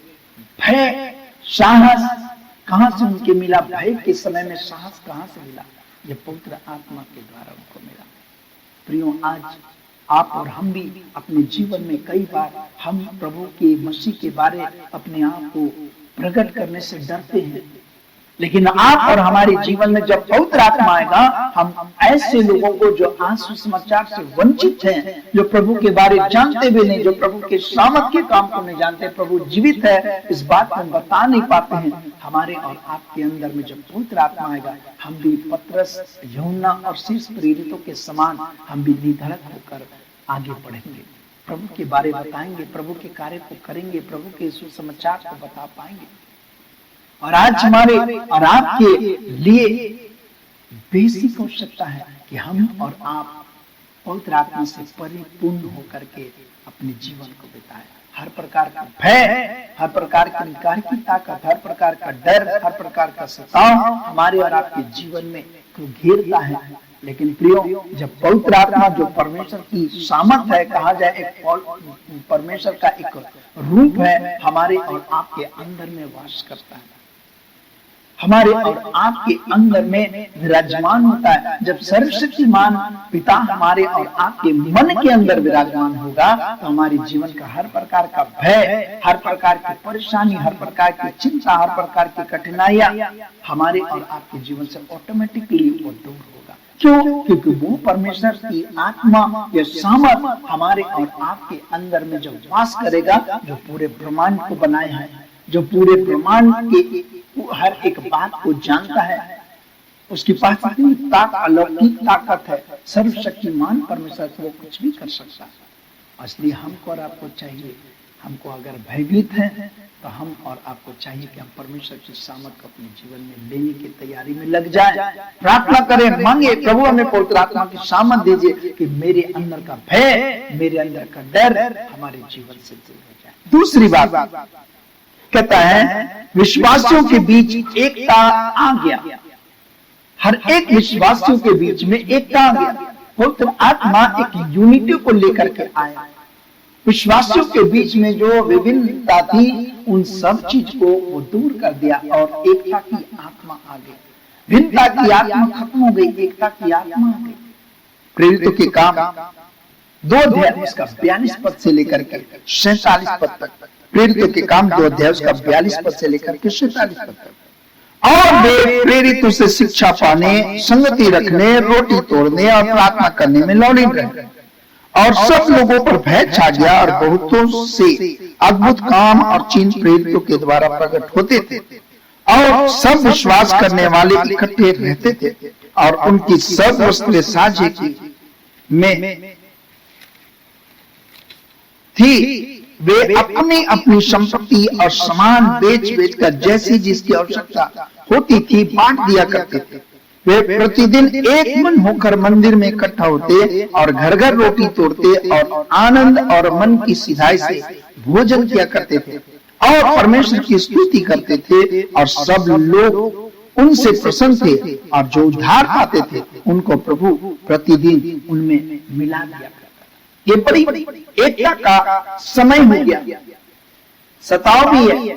भय, साहस कहां से उनके मिला? भय के समय में साहस कहां से मिला? ये पवित्र आत्मा के द्वारा उनको मिला। प्रियो, आज आप और हम भी अपने जीवन में कई बार हम प्रभु के मसीह के बारे अपने आप को प्रकट करने से डरते हैं, लेकिन आप और हमारे जीवन में जब पवित्र आत्मा आएगा, हम ऐसे लोगों को जो आज सुसमाचार से वंचित हैं, जो प्रभु के बारे जानते भी नहीं, जो प्रभु के सामर्थ के काम को नहीं जानते, प्रभु जीवित है इस बात को हम बता नहीं पाते हैं, हमारे और आपके अंदर में जब पवित्र आत्मा आएगा, हम भी पतरस, यूहन्ना और शीर्ष प्रेरितों के समान हम भी निधड़क होकर आगे बढ़ेंगे, प्रभु के बारे बताएंगे, प्रभु के कार्य को करेंगे, प्रभु के सुसमाचार को बता पाएंगे। और आज हमारे और आपके लिए बेसिक आवश्यकता है कि हम और आप पवित्र आत्मा से परिपूर्ण होकर के अपने जीवन को बिताएं। हर प्रकार का भय, हर प्रकार की निकार की ताकत, हर प्रकार का डर, हर प्रकार का सताव हमारे और आपके जीवन में को घेरता है। लेकिन प्रियो, जब पवित्र आत्मा जो परमेश्वर की सामर्थ है, कहा जाए एक परमेश्वर का एक रूप है, हमारे और आपके अंदर में वास करता है, हमारे और आपके अंदर में विराजमान होता है। जब सर्वशक्तिमान पिता हमारे और आपके मन के अंदर विराजमान होगा, तो हमारे जीवन का हर प्रकार का भय, हर प्रकार की परेशानी, हर प्रकार की चिंता, हर प्रकार की कठिनाइयां हमारे और आपके जीवन से ऑटोमेटिकली वो दूर होगा। क्यों? क्योंकि वो परमेश्वर की आत्मा या सामर्थ हमारे और आपके अंदर में जो वास करेगा, जो पूरे ब्रह्मांड को बनाए हैं, जो पूरे ब्रह्मांड के हर एक बात को जानता है, उसके पास इतनी अलौकिक ताकत है, सर्वशक्तिमान परमेश्वर को वो कुछ भी कर सकता है। इसलिए हमको और आपको चाहिए, हमको अगर भयभीत है तो हम और आपको चाहिए कि हम परमेश्वर की सामर्थ को अपने जीवन में लेने की तैयारी में लग जाए, प्रार्थना करें, मांगे, प्रभु हमें पवित्र आत्मा की सामर्थ दीजिए कि मेरे अंदर का भय, मेरे अंदर का डर हमारे जीवन से दूर हो जाए। दूसरी बात कहता है विश्वासियों के बीच एकता आ गया, हर एक विश्वासियों के बीच में एकता आ गया। पवित्र आत्मा एक यूनिटी को लेकर के आया, विश्वासियों के बीच में जो विभिन्नता थी उन सब चीज को वो दूर कर दिया और एकता की आत्मा आ गई। भिन्नता की आत्मा खत्म हो गई, एकता की आत्मा आ गई। प्रेरितों के काम 2 अध्याय उसका 42 पद से लेकर के 47 पद तक, प्रेरितों के काम 2 अध्याय उसका 42 पद से लेकर के 47 पद तक। और वे प्रेरितों से शिक्षा पाने, संगति रखने, रोटी तोड़ने और प्रार्थना करने में लौटे रहे और सब लोगों पर भय छा गया और बहुतों से अद्भुत काम और चिन्ह प्रेरितों के द्वारा प्रकट होते थे और सब विश्वास करने वाले इकट्ठे रहते थे और उनकी सब वस्तुएं साझे की में थी। वे अपनी अपनी संपत्ति और सामान बेच बेच कर जैसी जिसकी आवश्यकता होती थी बांट दिया करते थे। वे प्रतिदिन एक मन होकर मंदिर में इकट्ठा होते और घर घर रोटी तोड़ते और आनंद और मन की सिधाई से भोजन किया करते थे और परमेश्वर की स्तुति करते थे और सब लोग उनसे प्रसन्न थे और जो उद्धार पाते थे उनको प्रभु प्रतिदिन उनमें मिला दिया करता। ये बड़ी एकता का समय हो गया, सताव भी है,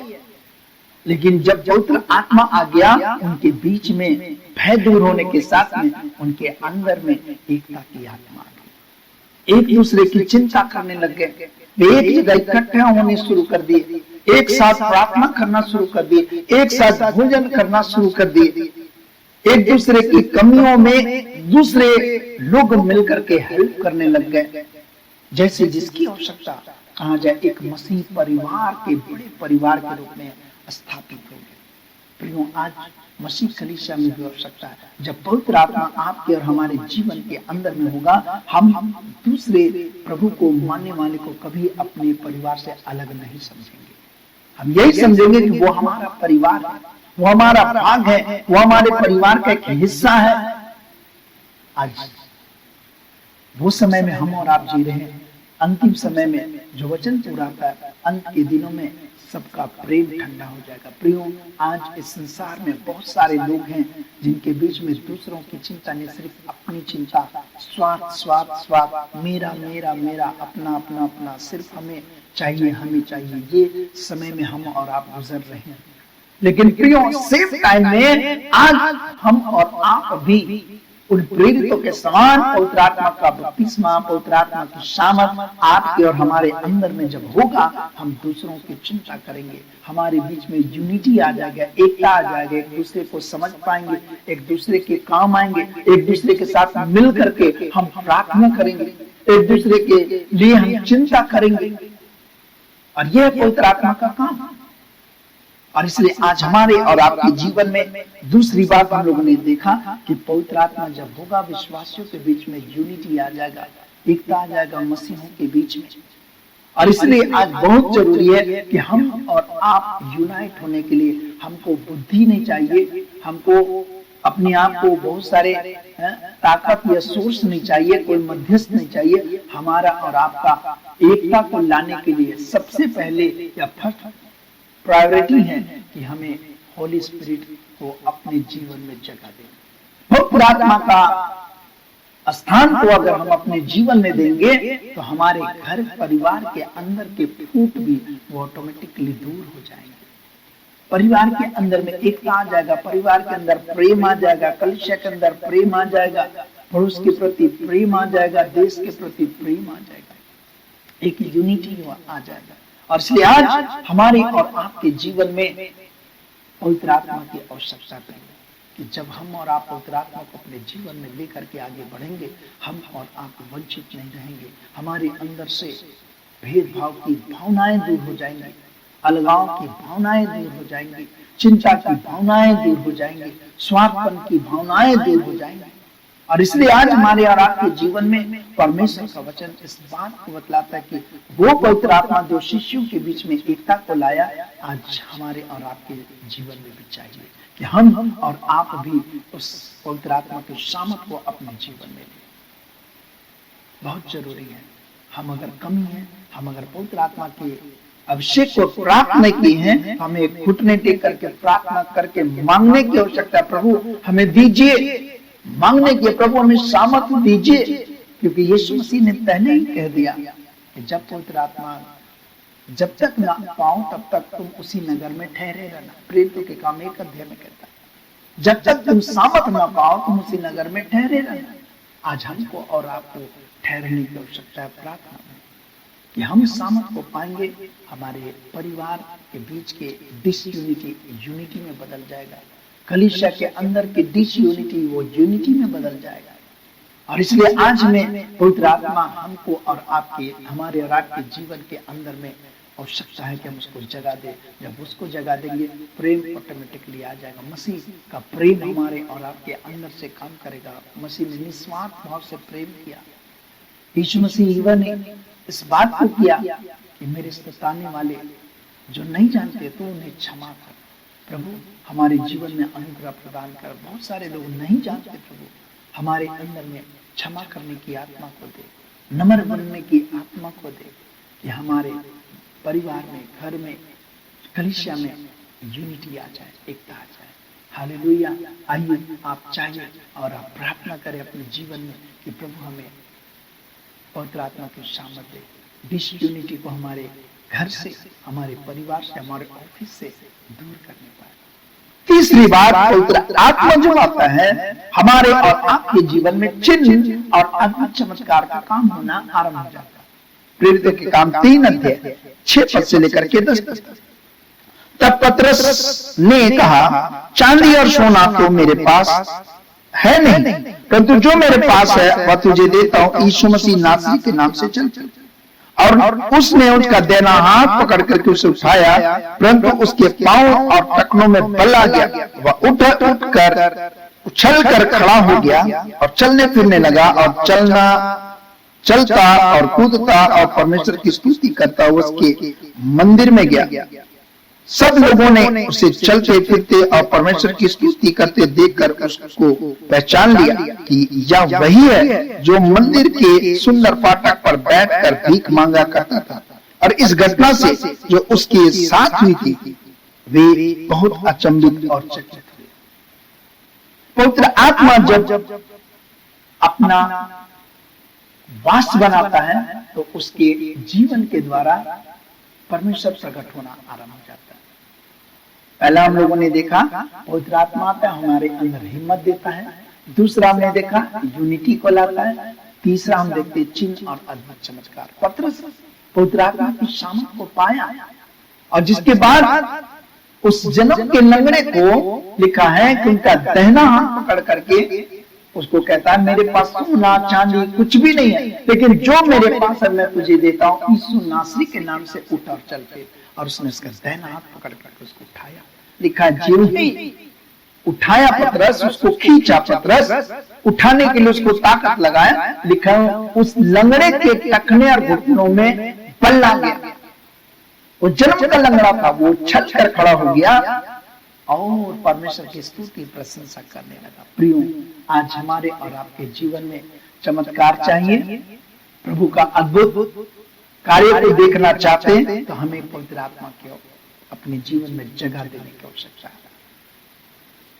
लेकिन जब पवित्र आत्मा आ गया उनके बीच में भय दूर होने के साथ में उनके अंदर में एकता की आत्मा आ गई। एक दूसरे की चिंता करने लग गए, वे एक जगह इकट्ठे होने शुरू कर दिए, एक साथ प्रार्थना करना शुरू कर दिए, एक साथ भोजन करना शुरू कर दिए, एक दूसरे की कमियों में दूसरे लोग मिलकर के हेल्प करने लग गए, जैसे जिसकी आवश्यकता कहा जाए एक मसीह परिवार के बड़े परिवार के रूप में स्थापित हो गए। प्रियो, आज मसीह कलीसिया में भी आवश्यकता है, जब पवित्र आत्मा आपके और हमारे जीवन के अंदर में होगा, हम दूसरे प्रभु को मानने वाले को कभी अपने परिवार से अलग नहीं समझेंगे। हम यही समझेंगे कि वो हमारा परिवार है, वो हमारा भाग है, वो हमारे परिवार का एक हिस्सा है। आज वो समय में हम और आप जी रहे हैं, अंतिम समय में जो वचन पूरा होता है, अंत के दिनों में सबका प्रेम ठंडा हो जाएगा। प्रियो, आज इस संसार में बहुत सारे लोग हैं जिनके बीच में दूसरों की चिंता नहीं, सिर्फ अपनी चिंता, स्वार्थ स्वार्थ स्वार्थ, मेरा मेरा मेरा, अपना अपना अपना, सिर्फ हमें चाहिए हमें चाहिए, ये समय में हम और आप गुजर रहे हैं। लेकिन प्रियो, सेम टाइम में आज हम और आप भी उन प्रेरितों के समान पवित्र आत्मा का बपतिस्मा, पवित्र आत्मा की सामर्थ आपके और हमारे अंदर में जब होगा, हम दूसरों की चिंता करेंगे, हमारे बीच में यूनिटी आ जाएगा, एकता आ जाएगा, एक दूसरे को समझ पाएंगे, एक दूसरे के काम आएंगे, एक दूसरे के साथ मिल करके हम प्रार्थना करेंगे, एक दूसरे के लिए हम चिंता करेंगे, और यह पवित्र आत्मा का काम। और इसलिए आज हमारे और आपके जीवन में दूसरी बात हम लोगों ने देखा कि पवित्र आत्मा जब होगा, विश्वासियों के बीच में यूनिटी आ जाएगा, एकता आ जाएगा मसीहों के बीच में। और इसलिए आज बहुत जरूरी है कि हम और आप यूनाइट होने के लिए हमको बुद्धि नहीं चाहिए, हमको अपने आप को बहुत सारे ताकत या सोर्स नहीं चाहिए, कोई मध्यस्थ नहीं चाहिए। हमारा और आपका एकता को लाने के लिए सबसे पहले या फर्स्ट प्रायोरिटी है कि हमें होली स्पिरिट को अपने जीवन में जगह दें। पवित्र आत्मा का स्थान को अगर हम अपने जीवन में देंगे तो हमारे घर परिवार के अंदर के फूट भी वो ऑटोमेटिकली दूर हो जाएंगे। परिवार के अंदर में एकता आ जाएगा, परिवार के अंदर प्रेम आ जाएगा, कलीसिया के अंदर प्रेम आ जाएगा, पड़ोस के प्रति प्रेम आ जाएगा, देश के प्रति प्रेम आ जाएगा, एक यूनिटी आ जाएगा। और इसलिए आज हमारे और आपके जीवन में पवित्र आत्मा की आवश्यकता है कि जब हम और आप पवित्र आत्मा को अपने जीवन में लेकर के आगे बढ़ेंगे, हम और आप वंचित नहीं रहेंगे, हमारे अंदर से भेदभाव की भावनाएं दूर हो जाएंगी, अलगाव की भावनाएं दूर हो जाएंगी, चिंता की भावनाएं दूर हो जाएंगी, स्वार्थपन की भावनाएं दूर हो जाएंगी। और इसलिए आज हमारे और आपके जीवन में परमेश्वर का वचन इस बात को बतलाता है कि वो पवित्र आत्मा जो शिष्यों के बीच में एकता को लाया, आज हमारे और आपके जीवन में भी चाहिए कि हम और आप भी उस पवित्र आत्मा के सामर्थ को अपने जीवन में लें। बहुत जरूरी है। हम अगर कमी है, हम अगर पवित्र आत्मा के अभिषेक को प्राप्त नहीं किए हैं, हमें घुटने टेक करके प्रार्थना करके मांगने की आवश्यकता है। प्रभु हमें दीजिए, मांगने के प्रभु हमें सामर्थ्य दीजिए, क्योंकि यीशु मसीह ने पहले ही कह दिया कि जब पवित्र आत्मा जब तक ना पाओ तब तक तुम उसी नगर में ठहरे रहना। प्रेरितों के काम 1 अध्याय में कहता है जब तक तुम सामर्थ ना पाओ तुम उसी नगर में ठहरे रहना। आज हमको और आपको ठहरने की आवश्यकता है प्रार्थना में कि हम सामर्थ को पाएंगे, हमारे परिवार के बीच के डिसयूनिटी यूनिटी में बदल जाएगा, कलीसिया के अंदर के डिसयूनिटी वो यूनिटी में बदल जाएगा। और इसलिए आज में पवित्र आत्मा हमको और आपके, हमारे और आपके जीवन के अंदर में आवश्यकता है कि हम उसको जगा दें। जब उसको जगा देंगे प्रेम ऑटोमेटिकली आ जाएगा। मसीह का प्रेम हमारे और आपके अंदर से काम करेगा। मसीह ने निस्वार्थ भाव से प्रेम किया। यीशु मसीह ने इस बात को किया कि मेरे सताने वाले जो नहीं जानते तो उन्हें क्षमा कर। प्रभु हमारे जीवन में अनुग्रह प्रदान कर। बहुत सारे लोग नहीं जानते, प्रभु हमारे अंदर में क्षमा करने की आत्मा को दे, नम्र बनने की आत्मा को दे कि हमारे परिवार में, घर में, कलीसिया में यूनिटी आ जाए, एकता आ जाए। हालेलुया। आइए आप चाहिए और आप प्रार्थना करें अपने जीवन में कि प्रभु हमें पवित्र आत्मा की सामर्थ्य दे, डिसयूनिटी को हमारे घर से, हमारे परिवार से, हमारे ऑफिस से दूर करने पाए। तीसरी बात, पवित्र आत्मा जो आता है हमारे और आपके जीवन में चिन्ह और अद्भुत चमत्कार का काम होना आरंभ हो जाता है। प्रेरितों के काम 3 अध्याय 6 पद से लेकर के 10 पद। तब पतरस ने कहा, चांदी और सोना तो मेरे पास है नहीं, परंतु जो मेरे पास है वह तुझे देता हूं। यीशु मसीह नासरी के नाम से चल। और उसने उसका देना हाथ पकड़ करके उसे उठाया, परंतु उसके पांव और टखनों में बल आ गया। वह उठ कर उछल कर खड़ा हो गया और चलने फिरने लगा और चलता और कूदता और परमेश्वर की स्तुति करता उसके मंदिर में गया। सब लोगों ने उसे चलते फिरते और परमेश्वर की स्तुति करते देखकर उसको पहचान लिया कि यह वही है जो मंदिर के सुंदर फाटक पर बैठकर भीख मांगा करता था। और इस घटना से जो उसके साथ हुई थी वे बहुत अचंभित और चकित हुए। पवित्र आत्मा जब अपना वास बनाता है तो उसके जीवन के द्वारा परमेश्वर प्रकट होना आरंभ हो जाता है। पहला हम लोगों ने देखा पवित्र आत्मा आता है, हमारे अंदर हिम्मत देता है। दूसरा हमने देखा यूनिटी को लाता है। तीसरा हम देखते चिन्ह और अद्भुत चमत्कार। पतरस पवित्र आत्मा की सामर्थ को पाया और जिसके बाद उस जन्म के लंगड़े को लिखा है कि उनका दाहिना हाथ पकड़ करके उसको कहता है, मेरे पास सोना चांदी कुछ भी नहीं है, लेकिन जो मेरे पास है मैं तुझे देता हूँ। यीशु नासरी के नाम से उठ और चल पे। और उसने उसका दाहिना हाथ पकड़ करके उसको उठाया। लिखा जो ही उठाया पतरस, उसको खींचा पतरस, उठाने के लिए उसको ताकत लगाया। लिखा उस लंगड़े के टखने और घुटनों में बल आ गया। वो जन्म का लंगड़ा था, वो छल कर खड़ा हो गया और परमेश्वर की स्तुति प्रशंसा करने लगा। प्रियो, आज हमारे और आपके जीवन में चमत्कार चाहिए, प्रभु का अद्भुत कार्य को देखना चाहते हैं तो हमें पवित्र आत्मा को अपने जीवन में जगह देने की आवश्यकता है।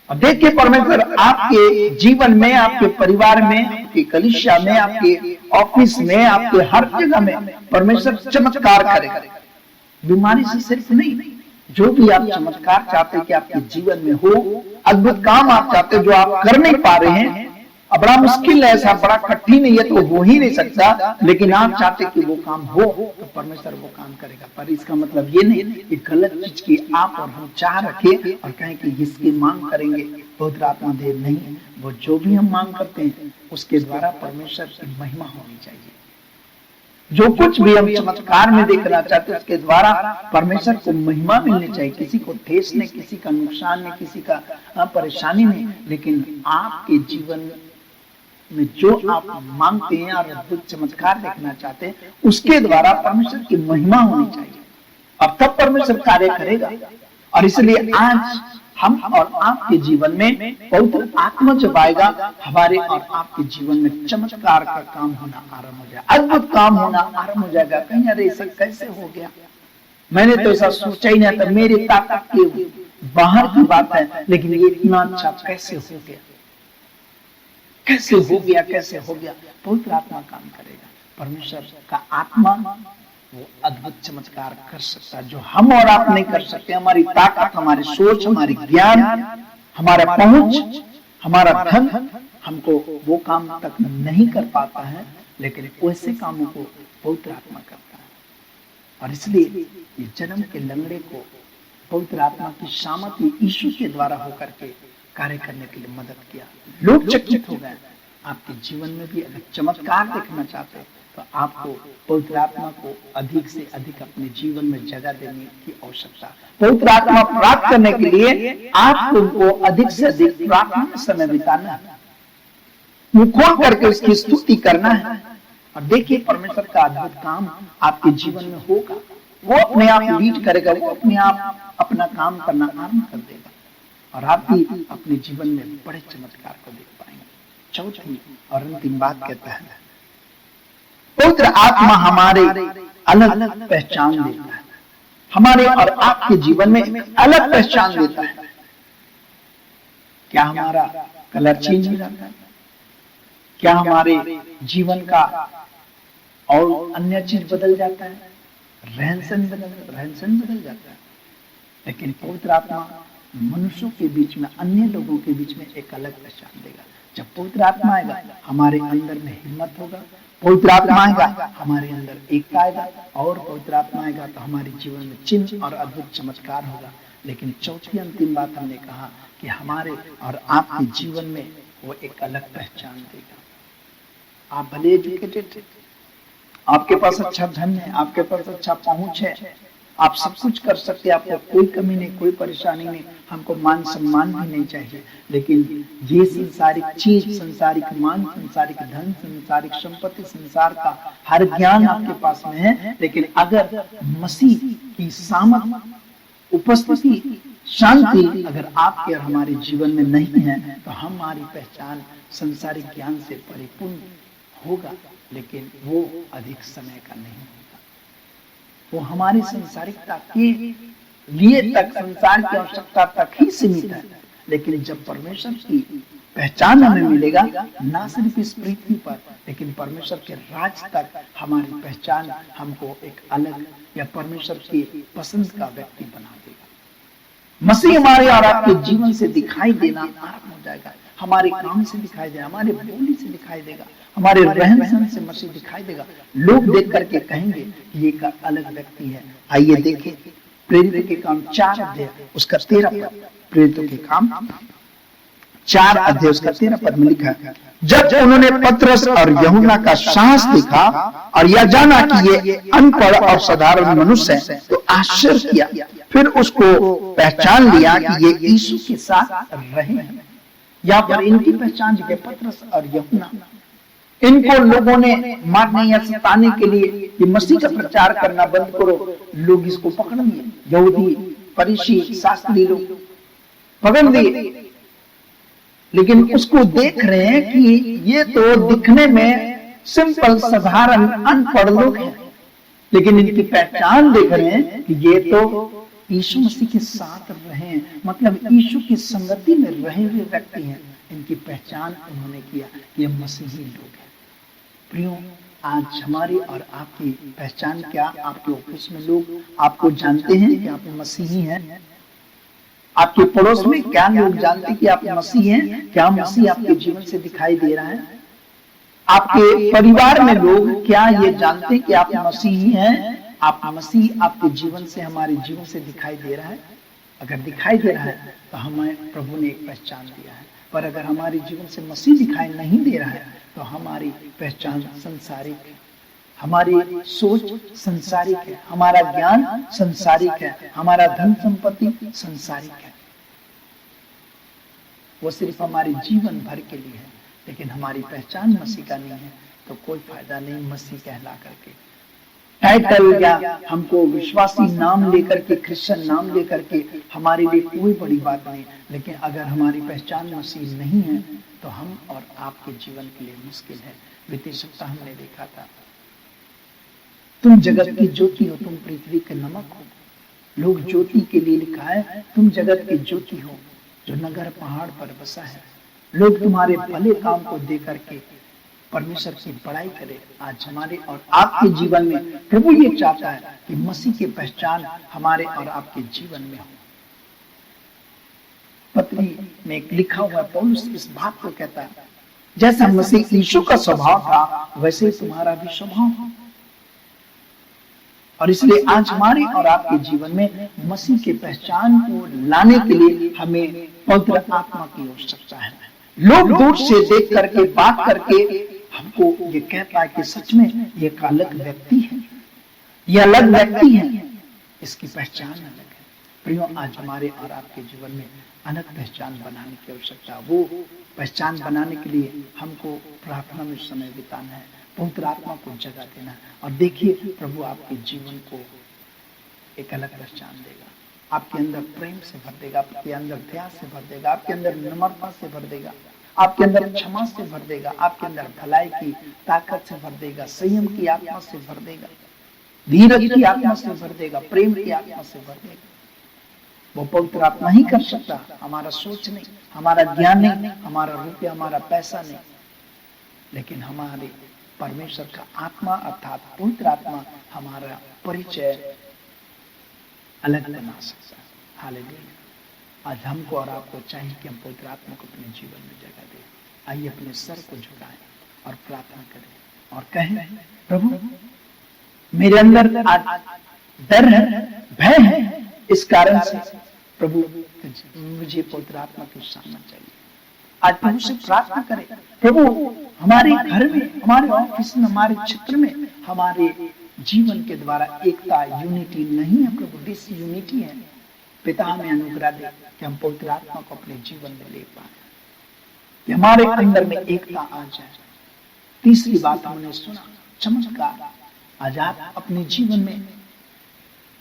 और देखिए परमेश्वर आपके जीवन में, आपके परिवार में, आपके कलीसिया में, आपके ऑफिस में, आपके हर जगह में परमेश्वर चमत्कार करेगा। बीमारी से सिर्फ नहीं, जो भी आप चमत्कार चाहते हैं कि आपके जीवन में हो, अद्भुत काम आप चाहते हैं जो आप कर नहीं पा रहे हैं, अब बड़ा मुश्किल है, ऐसा बड़ा कठिन है, ये तो हो ही नहीं सकता, लेकिन आप चाहते कि वो काम हो तो परमेश्वर वो काम करेगा। पर इसका मतलब ये नहीं कि गलत चीज की आप और हम चाह रखे और कहें कि इसकी मांग करेंगे। पवित्र आत्मा दे नहीं, वो जो भी हम मांग करते हैं उसके द्वारा परमेश्वर की महिमा होनी चाहिए। जो कुछ भी हम चमत्कार में देखना चाहते हैं उसके द्वारा परमेश्वर को महिमा मिलनी चाहिए। किसी को ठेस नहीं, किसी का नुकसान नहीं, किसी का परेशानी नहीं, लेकिन आपके जीवन में जो आप मांगते हैं और अद्भुत चमत्कार देखना चाहते हैं उसके द्वारा परमेश्वर की महिमा होनी चाहिए, अब तब परमेश्वर कार्य करेगा। और इसलिए आज हम और आपके जीवन में पवित्र आत्मा जब आएगा, हमारे और आपके जीवन में चमत्कार का काम होना आरंभ हो जाएगा, अद्भुत काम होना आरंभ हो जाएगा। कहीं अरे ऐसा कैसे हो गया, मैंने तो ऐसा सोचा ही नहीं था, मेरी ताकत के बाहर की बात है, लेकिन ये इतना अच्छा कैसे हो गया, कैसे हो गया, कैसे हो गया। पवित्र आत्मा काम करेगा। परमेश्वर का आत्मा वो अद्भुत चमत्कार कर सकता है जो हम और आप नहीं कर सकते। हमारी ताकत, हमारी सोच, हमारी ज्ञान, हमारा पहुंच, हमारा धन हमको वो काम तक नहीं कर पाता है, लेकिन वैसे कामों को पवित्र आत्मा करता है। और इसलिए ये जन्म के लंगड़े को पवित्र आत्मा की सामर्थ्य यीशु के द्वारा होकर के कार्य करने के लिए मदद किया। लोग चकित हो गए। आपके जीवन में भी अगर चमत्कार देखना चाहते हैं तो आपको पवित्र आत्मा को अधिक से अधिक अपने जीवन में जगह देने की आवश्यकता है। पवित्र आत्मा प्राप्त करने के लिए आपको उनको अधिक से अधिक प्रार्थना में समय बिताना है, मुंह खोल करके उसकी स्तुति करना है। और देखिए परमेश्वर का अद्भुत काम आपके जीवन में होगा। वो अपने आप लीड करेगा, वो अपने आप अपना काम करना आरंभ कर देगा और आप भी अपने जीवन में बड़े चमत्कार को देख पाएंगे। चौथी और अंतिम बात कहता है, पवित्र आत्मा हमारे अलग पहचान देता है, हमारे और आपके जीवन में एक अलग पहचान देता है। क्या हमारा कलर चेंज हो जाता है? क्या हमारे जीवन का और अन्य चीज बदल जाता है? रहन सहन बदल जाता है। लेकिन पवित्र आत्मा मनुष्यों के बीच में, अन्य लोगों के बीच में एक अलग पहचान देगा। जब पवित्र आत्मा आएगा हमारे अंदर में हिम्मत होगा, पवित्र आत्मा आएगा हमारे अंदर एकता आएगा, और पवित्र आत्मा आएगा तो हमारे जीवन में चिन्ह और अद्भुत चमत्कार होगा। लेकिन चौथी अंतिम बात हमने कहा कि हमारे और आपके जीवन में वो एक अलग पहचान देगा। आप भले एजुकेटेड, आपके पास अच्छा धन है, आपके पास अच्छा पहुंच है, आप सब कुछ कर सकते हैं, आपको कोई कमी नहीं, कोई परेशानी नहीं, हमको मान सम्मान भी नहीं चाहिए। लेकिन ये संसारिक चीज, संसारिक मान, संसारिक धन, संसारिक संपत्ति, संसार का हर ज्ञान आपके पास में है, लेकिन अगर मसीह की सामर्थ, उपस्थिति, शांति अगर आपके और हमारे जीवन में नहीं है तो हमारी पहचान संसारिक ज्ञान से परिपूर्ण होगा, लेकिन वो अधिक समय का नहीं होगा। वो हमारी संसारिकता के लिए तक, संसार की आवश्यकता तक ही सीमित है। लेकिन जब परमेश्वर की पहचान हमें मिलेगा, ना सिर्फ इस पृथ्वी पर लेकिन परमेश्वर के राज तक हमारी पहचान हमको एक अलग या परमेश्वर की पसंद का व्यक्ति बना देगा। मसीह हमारे और आपके जीवन से दिखाई देना आरंभ हो जाएगा, हमारे काम से दिखाई देगा, हमारे बोली से दिखाई देगा, हमारे रहन सहन से मसीह दिखाई देगा। लोग देख करके कहेंगे ये एक अलग व्यक्ति है। आइए देखें प्रेरितों के काम 4 अध्याय उसका 13 पद। प्रेरितों के काम 4 अध्याय उसका 13 पद में लिखा है, जब उन्होंने पतरस और यूहन्ना का साहस देखा और यह जाना कि ये अनपढ़ और साधारण मनुष्य हैं तो आश्चर्य किया। फिर उसको पहचान लिया कि ये यीशु के साथ रहे हैं। यहाँ पर इनकी पहचान है, पतरस और यूहन्ना। इनको लोगों ने मारने या सताने के लिए ये मसीह का प्रचार करना बंद करो, लोग इसको पकड़ लिए। यहूदी, फरीसी, शास्त्री लोग पकड़ लिए, लेकिन उसको देख रहे हैं कि ये तो दिखने में सिंपल साधारण अनपढ़ लोग हैं, लेकिन इनकी पहचान देख रहे हैं कि ये तो यीशु मसीह के साथ रहे हैं, मतलब यीशु की संगति में रहे हुए व्यक्ति हैं। इनकी पहचान उन्होंने किया, ये मसीही लोग हैं। प्रियो, आज हमारी और आपकी पहचान क्या? आपके ऑफिस में लोग आपको जानते हैं कि आप मसीही हैं? आपके पड़ोस में क्या लोग जानते हैं कि आप मसीह हैं? क्या मसीह आपके जीवन से दिखाई दे रहा है? आपके परिवार में लोग क्या ये जानते हैं कि आप मसीही हैं? आप मसीह आपके जीवन से, हमारे जीवन से दिखाई दे रहा है? अगर दिखाई दे रहा है तो हमें प्रभु ने एक पहचान दिया है, पर अगर हमारे जीवन से मसीह दिखाई नहीं दे रहा है तो हमारी पहचान संसारिक हमारी सोच संसारिक है, हमारा ज्ञान संसारिक है, हमारा धन संपत्ति संसारिक है। वो सिर्फ हमारे जीवन भर के लिए है, लेकिन हमारी पहचान मसीह का नहीं है तो कोई फायदा नहीं मसीह कहला करके। टाइटल या हमको विश्वासी नाम लेकर के, क्रिश्चियन नाम लेकर के हमारे लिए कोई बड़ी बात नहीं, लेकिन अगर हमारी पहचान मसीह नहीं है तो हम और आपके जीवन के लिए मुश्किल है। बीते सप्ताह हमने देखा था, तुम जगत की ज्योति हो, तुम पृथ्वी के नमक हो। लोग ज्योति के लिए लिखा है, तुम जगत की ज्योति हो जो नगर पहाड़ पर बसा है। लोग तुम्हारे भले काम को देख करके परमेश्वर की बड़ाई करे। आज हमारे और आपके जीवन में प्रभु ये चाहता है कि मसीह की पहचान हमारे और आपके जीवन में हो। पत्री में लिखा हुआ पौलुस इस बात को कहता है, जैसा मसीह यीशु का स्वभाव था वैसे तुम्हारा भी स्वभाव हो। और इसलिए आज हमारे और आपके जीवन में मसीह की पहचान को लाने के लिए हमें पवित्र आत्मा की आवश्यकता है। लोग दूर से देख करके, बात करके हमको ये कहता है कि सच में ये एक अलग व्यक्ति है, ये अलग व्यक्ति है, इसकी पहचान अलग है। प्रियो, आज हमारे और आपके जीवन में अलग पहचान बनाने की आवश्यकता। वो पहचान बनाने के लिए हमको प्रार्थना में समय बिताना है, पवित्र आत्मा को जगह देना है। और देखिए, प्रभु आपके जीवन को एक अलग पहचान देगा, आपके अंदर प्रेम से भर देगा, आपके अंदर दया से भर देगा, आपके अंदर नम्रता से भर देगा, आपके अंदर क्षमा से भर देगा, आपके अंदर भलाई की ताकत से भर देगा, संयम की आत्मा से भर देगा, धीरज की आत्मा से भर देगा, प्रेम की आत्मा से भर देगा। वो पवित्र आत्मा ही कर सकता, हमारा सोच नहीं, हमारा ज्ञान नहीं, हमारा रुपया, हमारा पैसा नहीं, लेकिन हमारे परमेश्वर का आत्मा अर्थात पवित्र आत्मा हमारा परिचय अलग बना सकता है। हालेलुया। आज हमको और आपको चाहिए कि हम पवित्र आत्मा को अपने जीवन में जगह दें। आइए अपने सर को झुकाएं और प्रार्थना करें और कहें, प्रभु मेरे अंदर आज डर है, भय है, इस कारण से प्रभु मुझे पवित्र आत्मा की सामर्थ्य चाहिए। आज प्रभु से प्रार्थना करें, प्रभु हमारे घर में, हमारे ऑफिस में, हमारे क्षेत्र में, हमारे जीवन के द्वारा एकता, यूनिटी नहीं है प्रभु, डिसयूनिटी है। पिता हमें अनुग्रह दे कि हम पवित्र आत्मा को अपने जीवन में ले पाए, कि हमारे अंदर में एकता आ जाए। तीसरी बात हमने सुना, चमत्कार। आज आप अपने जीवन में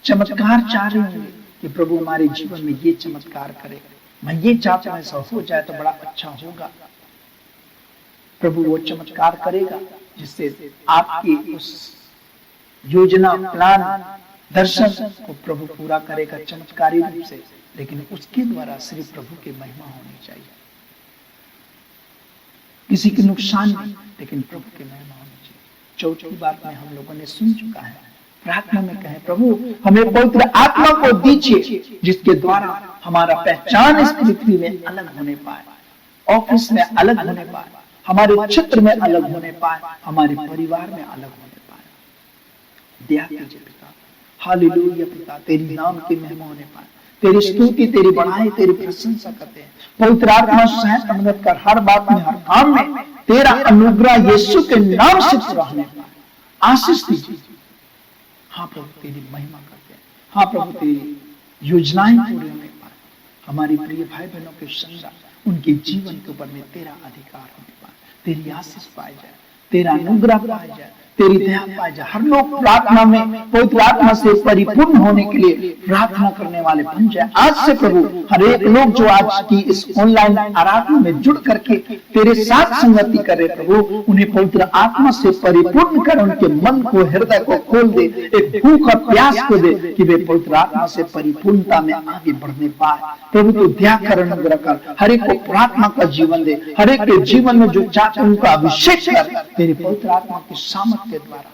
चमत्कार चाह रहे होंगे कि प्रभु हमारे जीवन में ये चमत्कार करे, मैं ये चाहता हूं ऐसा हो जाए तो बड़ा अच्छा होगा। प्रभु वो चमत्कार करेगा जिससे आपकी उस योजना, प्लान, दर्शन को प्रभु पूरा करेगा चमत्कारी रूप से, लेकिन उसके द्वारा सिर्फ प्रभु की महिमा होनी चाहिए, किसी के नुकसान नहीं, लेकिन प्रभु की महिमा होनी चाहिए। चौथी बात में हम लोगों ने सुन चुका है, प्रार्थना में कहें, प्रभु हमें पवित्र आत्मा को दीजिए जिसके द्वारा हमारा पहचान इस पृथ्वी में अलग होने पाए, ऑफिस में अलग होने पाए, हमारे क्षेत्र में अलग होने पाए, हमारे परिवार में अलग होने पाए। दया कीजिए पिता। हालेलुया पिता, तेरी नाम की महिमा होने पाए, तेरी स्तुति, तेरी बढ़ाई, तेरी प्रशंसा करते हैं। पवित्र आत्मा सहायता मदद कर, हर बात में, हर काम में तेरा अनुग्रह यीशु के नाम से पूरा होने पाए। आशीष दीजिए। हाँ प्रभु तेरी महिमा करते हैं। हाँ प्रभु तेरी योजनाएं पूरी होने पाए। हमारी प्रिय भाई बहनों के संग उनके जीवन के ऊपर में तेरा अधिकार होने पाए, तेरी आशीष पाई जाए, तेरा अनुग्रह पाया जाए, तेरी दया पाई जाए। हर लोग प्रार्थना में पवित्र आत्मा से परिपूर्ण होने के लिए प्रार्थना करने वाले बन जाए। आज से प्रभु हर एक लोग जो आज की इस ऑनलाइन आराधना में जुड़ करके तेरे साथ संगति कर रहे प्रभु, उन्हें पवित्र आत्मा से परिपूर्ण कर, उनके मन को, हृदय को खोल दे, एक भूख और प्यास को दे कि वे पवित्र आत्मा से परिपूर्णता में आगे बढ़ने पाए। प्रभु तो दया कर, अनुग्रह कर, हर एक को प्रार्थना का जीवन दे, हर एक के जीवन में जो चाहते उनका अभिषेक कर तेरे पवित्र आत्मा की सामर्थ के द्वारा,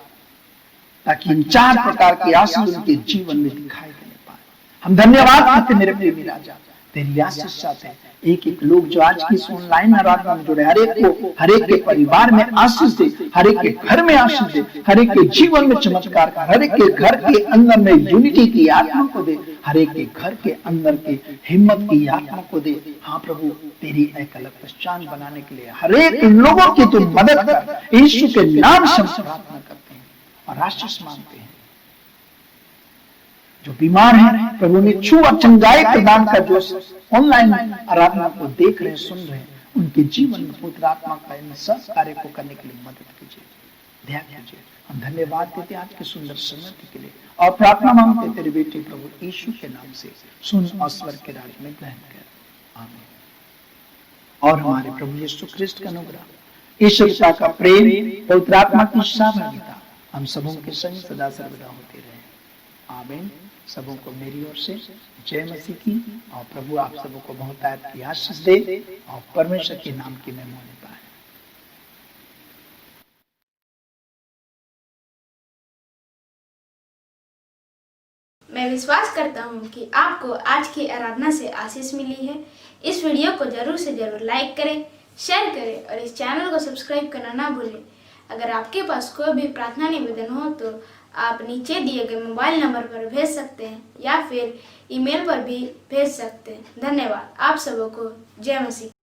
ताकि इन चार प्रकार की आशीष उनके जीवन में दिखाई देने पाए। हम धन्यवाद करते मेरे प्रेमी राजा, तेरी आशीष चाहते हैं। एक एक लोग जो आज की ऑनलाइन आराधना में जुड़े, हर एक को, हर एक के परिवार में आशीष दे, हर एक के घर में आशीष दे, हर एक के जीवन में चमत्कार कर, हर एक के घर के अंदर में यूनिटी की आत्मा को दे, हर एक के घर के अंदर के हिम्मत की आत्मा को दे। हाँ प्रभु तेरी एक अलग पहचान बनाने के लिए हर एक लोगों की तू मदद कर, यीशु के नाम से प्रार्थना करते हैं। और आशीष मांगते हैं। जो बीमार हैं प्रभु ने छू और चंगाई प्रदान का जो ऑनलाइन आराधना को देख रहे हैं, सुन रहे हैं, उनके जीवन में पवित्र आत्मा का इन सब कार्य को करने के लिए मदद कीजिए, ध्यान कीजिए। हम धन्यवाद देते हैं आज के सुंदर समय के लिए और प्रार्थना मांगते तेरे बेटे प्रभु यीशु के नाम से, सुन और स्वर्ग के राज्य में ग्रहण कर, आमीन। और हमारे प्रभु यीशु ख्रिस्ट का अनुग्रह, ईश्वर पिता का प्रेम, पवित्र आत्मा की सहभागिता हम सबों के संग सदा सर्वदा होते रहे, आमीन। सबों को मेरी ओर से जय मसीह की, और प्रभु आप सबों को बहुत की आशीष दे और परमेश्वर के नाम की महिमा पाए। मैं विश्वास करता हूँ कि आपको आज की आराधना से आशीष मिली है। इस वीडियो को जरूर से जरूर लाइक करें, शेयर करें और इस चैनल को सब्सक्राइब करना ना भूलें। अगर आपके पास कोई भी प्रार्थना निवेदन हो तो आप नीचे दिए गए मोबाइल नंबर पर भेज सकते हैं या फिर ईमेल पर भी भेज सकते हैं। धन्यवाद। आप सबों को जय मसीह।